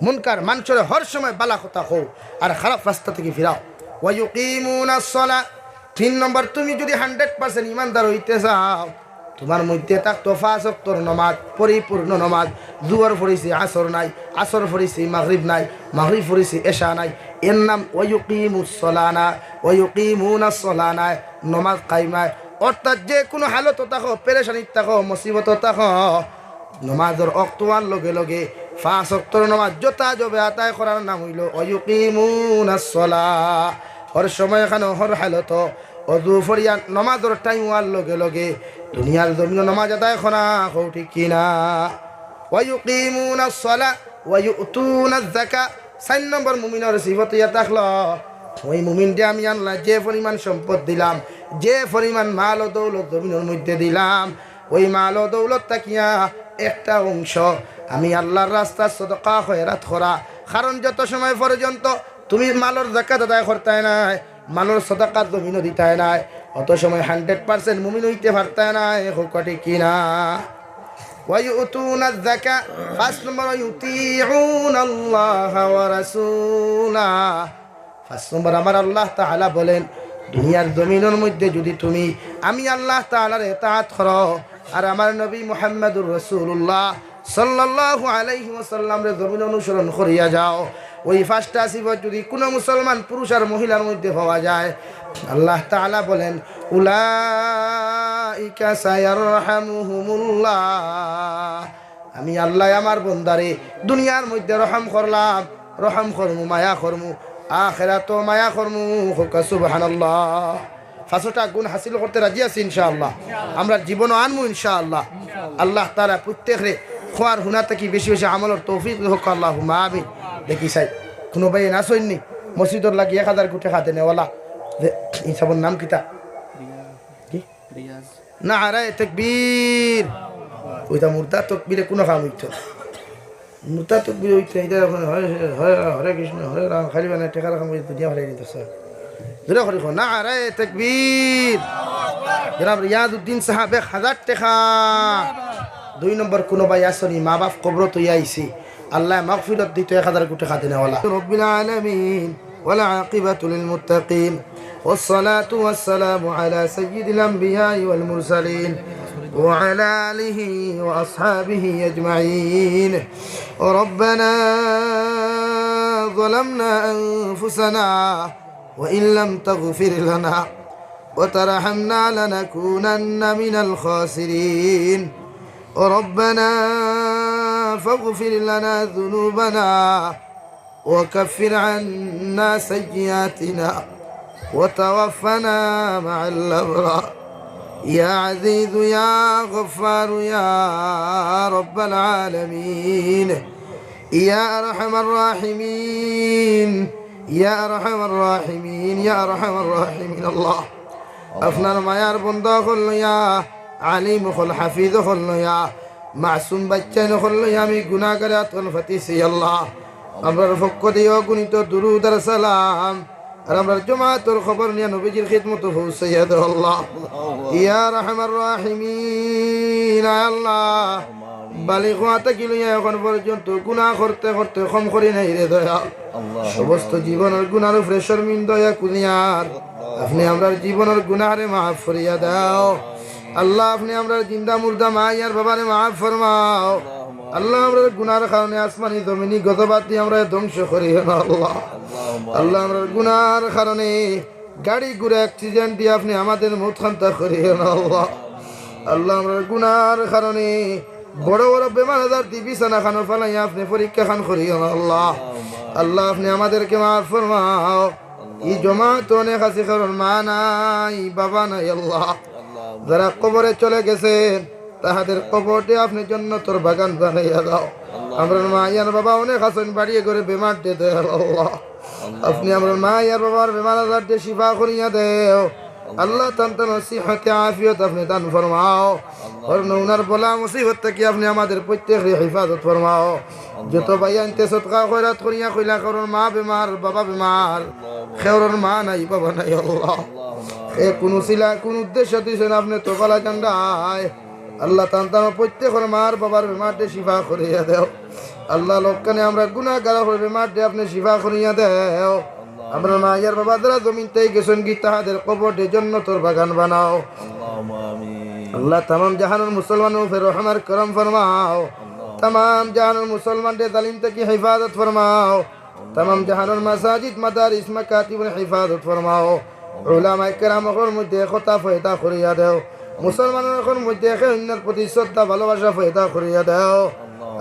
মুনকার, মানুষের হর সময় বালা কথা হও আর খারাপ রাস্তা থেকে ফিরাও। ওয়া ইউকিমুনাস সালাহ, 3 নম্বর, তুমি যদি 100% ইমানদার হইতে চাও, তোমার মধ্যে থাকতো 5 ওয়াক্তের নামাজ, পরিপূর্ণ নামাজ। জুহর পড়িছি, আসর নাই, আসর পড়িছি, মাগরিব নাই, মাগরিব পড়িছি, এশা নাই। এর নাম ওয়া ইউকিমুস সালাহ না, ওয়া ইউকিমুনাস সালাহ না, নামাজ কায়েমায়। অর্থাৎ যে কোনো হালত থাকো, পেরেশানি থাকো, মুসিবত থাকো, নমাজের অক্তোয়ার লগে লগে 5 ওয়াক্তের নামাজ যথা জবে আদায় করার নাম হইল ওয়ায়ুকিমুনাস সালাহ। হর সময় এখানে হর হালত অজু ফরিয়া নমাজের টাইম হওয়ার লগে লগে দুনিয়ার জমিন নমাজ আদায় করা, হও ঠিক কিনা? ওয়ায়ুকিমুনাস সালাহ ওয়ায়ুতুনাজ যাকাত। 4 নম্বর মুমিনের সিফত ইয়া থাকলো, ওই মুমিনকে আমি আল্লাহ যে পরিমাণ সম্পদ দিলাম, যে পরিমাণ মাল ও দৌলত জমিনের মধ্যে দিলাম, ওই মাল ও দৌলত তাকিয়া একটা অংশ আমি আল্লাহর রাস্তায় সদকা খয়রাত করা। কারণ যত সময় পর্যন্ত তুমি মালর যাকাত আদায় করতে নাই, মালর সদকার জমিন দিতে নাই, অত সময় 100% মুমিন হইতে পারতে নাই, হুকাটি কিনা? ওয়ায়ুতুনাজ যাকাত। 5 নম্বর ইউতিউনাল্লাহ ওয়া রাসূলাহ। 5 নম্বর আমার আল্লাহ তাআলা বলেন, দুনিয়ার জমিনের মধ্যে যদি তুমি আমি আল্লাহ তাআলার ইতাআত করো আর আমার নবী মুহাম্মদুর রাসূলুল্লাহ সাল্লাল্লাহু আলাইহি ওয়াসাল্লামের জমিন অনুসরণ করিয়া যাও, ওই 5টা সিফত যদি কোনো মুসলমান পুরুষ আর মহিলার মধ্যে পাওয়া যায়, আল্লাহ তাআলা বলেন উলাইকা সায়ারহামুহুমুল্লাহ, আমি আল্লাহ আমার বান্দারে দুনিয়ার মধ্যে রহম করলাম, রহম করমু, মায়া করমু, আখিরাতেও মায়া করমু, সুবহানাল্লাহ। 5টা গুণ হাসিল করতে রাজি আছি ইনশাআল্লাহ, আমরা জীবনও আনমু ইনশাআল্লাহ। আল্লাহ তাআলা প্রত্যেকরে খোয়ার হুনা থেকে বেশি বেশি আমলের তৌফিক হোক, আল্লাহুম্মা আমিন। দেখি সাই কোনো ভাই না সৈন্যি মসজিদর লাগি 1000 কোটি খাতে নেওয়ালা, এই সবার নাম কিতা? নারায়ে তাকবীর। ওইটা মুর্দা তাকবীরে কোনো কাম হইতো, মুর্দা তাকবীর হইতো এটা এখন হরে কৃষ্ণ হরে রাম খালি মানে টাকা রাখা দুনিয়া হরে নিতে স্যার। জোরে করে নারায়ে তাকবীর। জনাব রিয়াজউদ্দিন সাহেব 1000 টাকা 2 নম্বর কোনো ভাই আসনি মা বাপ কবর তুই আইছি আল্লাহ মাগফিরাত দিতে 1000 কোটি খাদিনা ওয়ালা রব্বিল আলামিন ওয়াল আকিবাতু লিল মুত্তাকিন والصلاة والسلام على سيد الأنبياء والمرسلين وعلى آله وأصحابه أجمعين ربنا ظلمنا أنفسنا وإن لم تغفر لنا وترحمنا لنكونن من الخاسرين ربنا فاغفر لنا ذنوبنا وكفر عنا سيئاتنا وتوفنا مع الأبرار يا عزيز يا غفار يا رب العالمين يا أرحم الراحمين يا أرحم الراحمين يا أرحم الراحمين الله أفنى ما يربون داخل يا عليم خل حفيظ خل يا معصوم بچن خل يا مي گناهگار خل فتيسي الله أمر فك ديو گنيت درود السلام أمر جماعة الخبر يا نبي الخدمة هو سيد الله يا أرحم الراحمين يا الله বালিগাতা কিলো এখন পর্যন্ত গুনাহ করতে করতে কম করি নাই রে দয়া সমস্ত জীবনের গুনার উপরে শর্মিন্দ দয়া কুনিয়ার আপনি আমরার জীবনের গুনাহরে মাফ করিয়া দাও আল্লাহ আপনি আমরার জিন্দা মুর্দা মাইয়ার বাবারে মাফ ফরমাও আল্লাহ আমরার গুনার কারণে আসমানি জমিনি গজবাত দিয়ে আমরা ধ্বংস করিও না আল্লাহ আল্লাহ আমরার গুনার কারণে গাড়ি ঘুরে অ্যাক্সিডেন্ট দিয়ে আপনি আমাদের মৌত খান্তা করিও না আল্লাহ আল্লাহ আমরার গুনার কারণে বড় বড় বেমার আজার দিয়ে বিছানা খানো ফেলাই আপনি পরীক্ষা খান করিও না আল্লাহ আল্লাহ আপনি আমাদেরকে মাফ ফরমাও এই জমাত অনেক আছে কারণ মা নাই বাবা নাই আল্লাহ যারা কবরে চলে গেছেন তাহাদের কবরটি আপনি জান্নাতের বাগান বানাইয়া দাও আমরা মা আর বাবা অনেক আছেন বাড়িয়ে করে বেমার দিয়ে দেয় আল্লাহ আপনি আমরা মা আর বাবার বেমার আজার দিয়ে শিফা করিয়া দেও আল্লাহ তান্তান সিহতে আফিয়ত আপনি দান ফরমাও और उनार बला मुसीबत থেকে আপনি আমাদের প্রত্যেকের হেফাজত ফরমাও যত ভাই আনতে সদকা খয়রাত করিয়া কইলা করুন মা বেমার বাবা বেমার খেওরর মা নাই বাবা নাই আল্লাহ এ কোন সিলা কোন উদ্দেশ্য দিছেন আপনি তো বলা জান্ডায় আল্লাহ তান্তান প্রত্যেকের মার বাবার বেমারতে শিফা করিয়া দাও আল্লাহ লোকখানে আমরা গুনাহগার হয়ে বেমারতে আপনি শিফা করিয়া দাও আমরা মা আর বাবা দ্বারা জমিনতেই গেছেন কি তাহাদের কবরে জান্নাতের বাগান বানাও अल्लाह तमाम जहान मुसलमानों पर रहमत करम फरमाओ तमाम जहान मुसलमान के तालीम तक की हिफाजत फरमाओ तमाम जहान मसाजिद मदारिस मकातिब की हिफाजत फरमाओ उलमा किराम और मुझे खुदा फयदा करिया दो मुसलमानों को मुझे उन्नत प्रति श्रद्धा ভালোবাসা फयदा करिया दो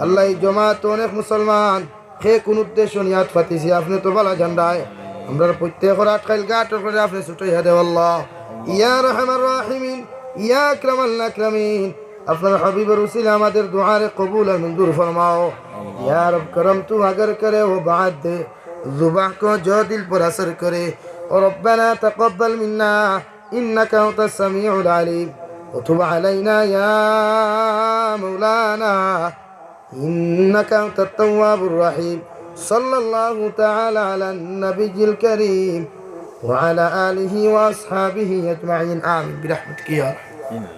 अल्लाह जमात अनेक मुसलमान खे কোন উদ্দেশ্য নিয়াত ফাতিছি আপনি তো বলা জান্ডায় আমরা প্রত্যেক রাত খাইল গাট করে আপনি ছুটাইয়া দাও আল্লাহ ইয়া রহমান রাহিমিন या अकरमल अकरमीन अपना हबीब रसूल हमारे दुआरे कबूल और मंजूर फरमाओ या रब करम तू अगर करे वो बात दे जुबान को जो दिल पर असर करे और रब्बना तक़ब्बल मिन्ना इन्नका अंतस समीउल अलीम वतुब अलैना या मौलाना इन्नका अंतत तव्वाबुर रहीम सल्लल्लाहु तआला अला नबियिल करीम وعلى آله وأصحابه أجمعين آمين برحمتك يا رب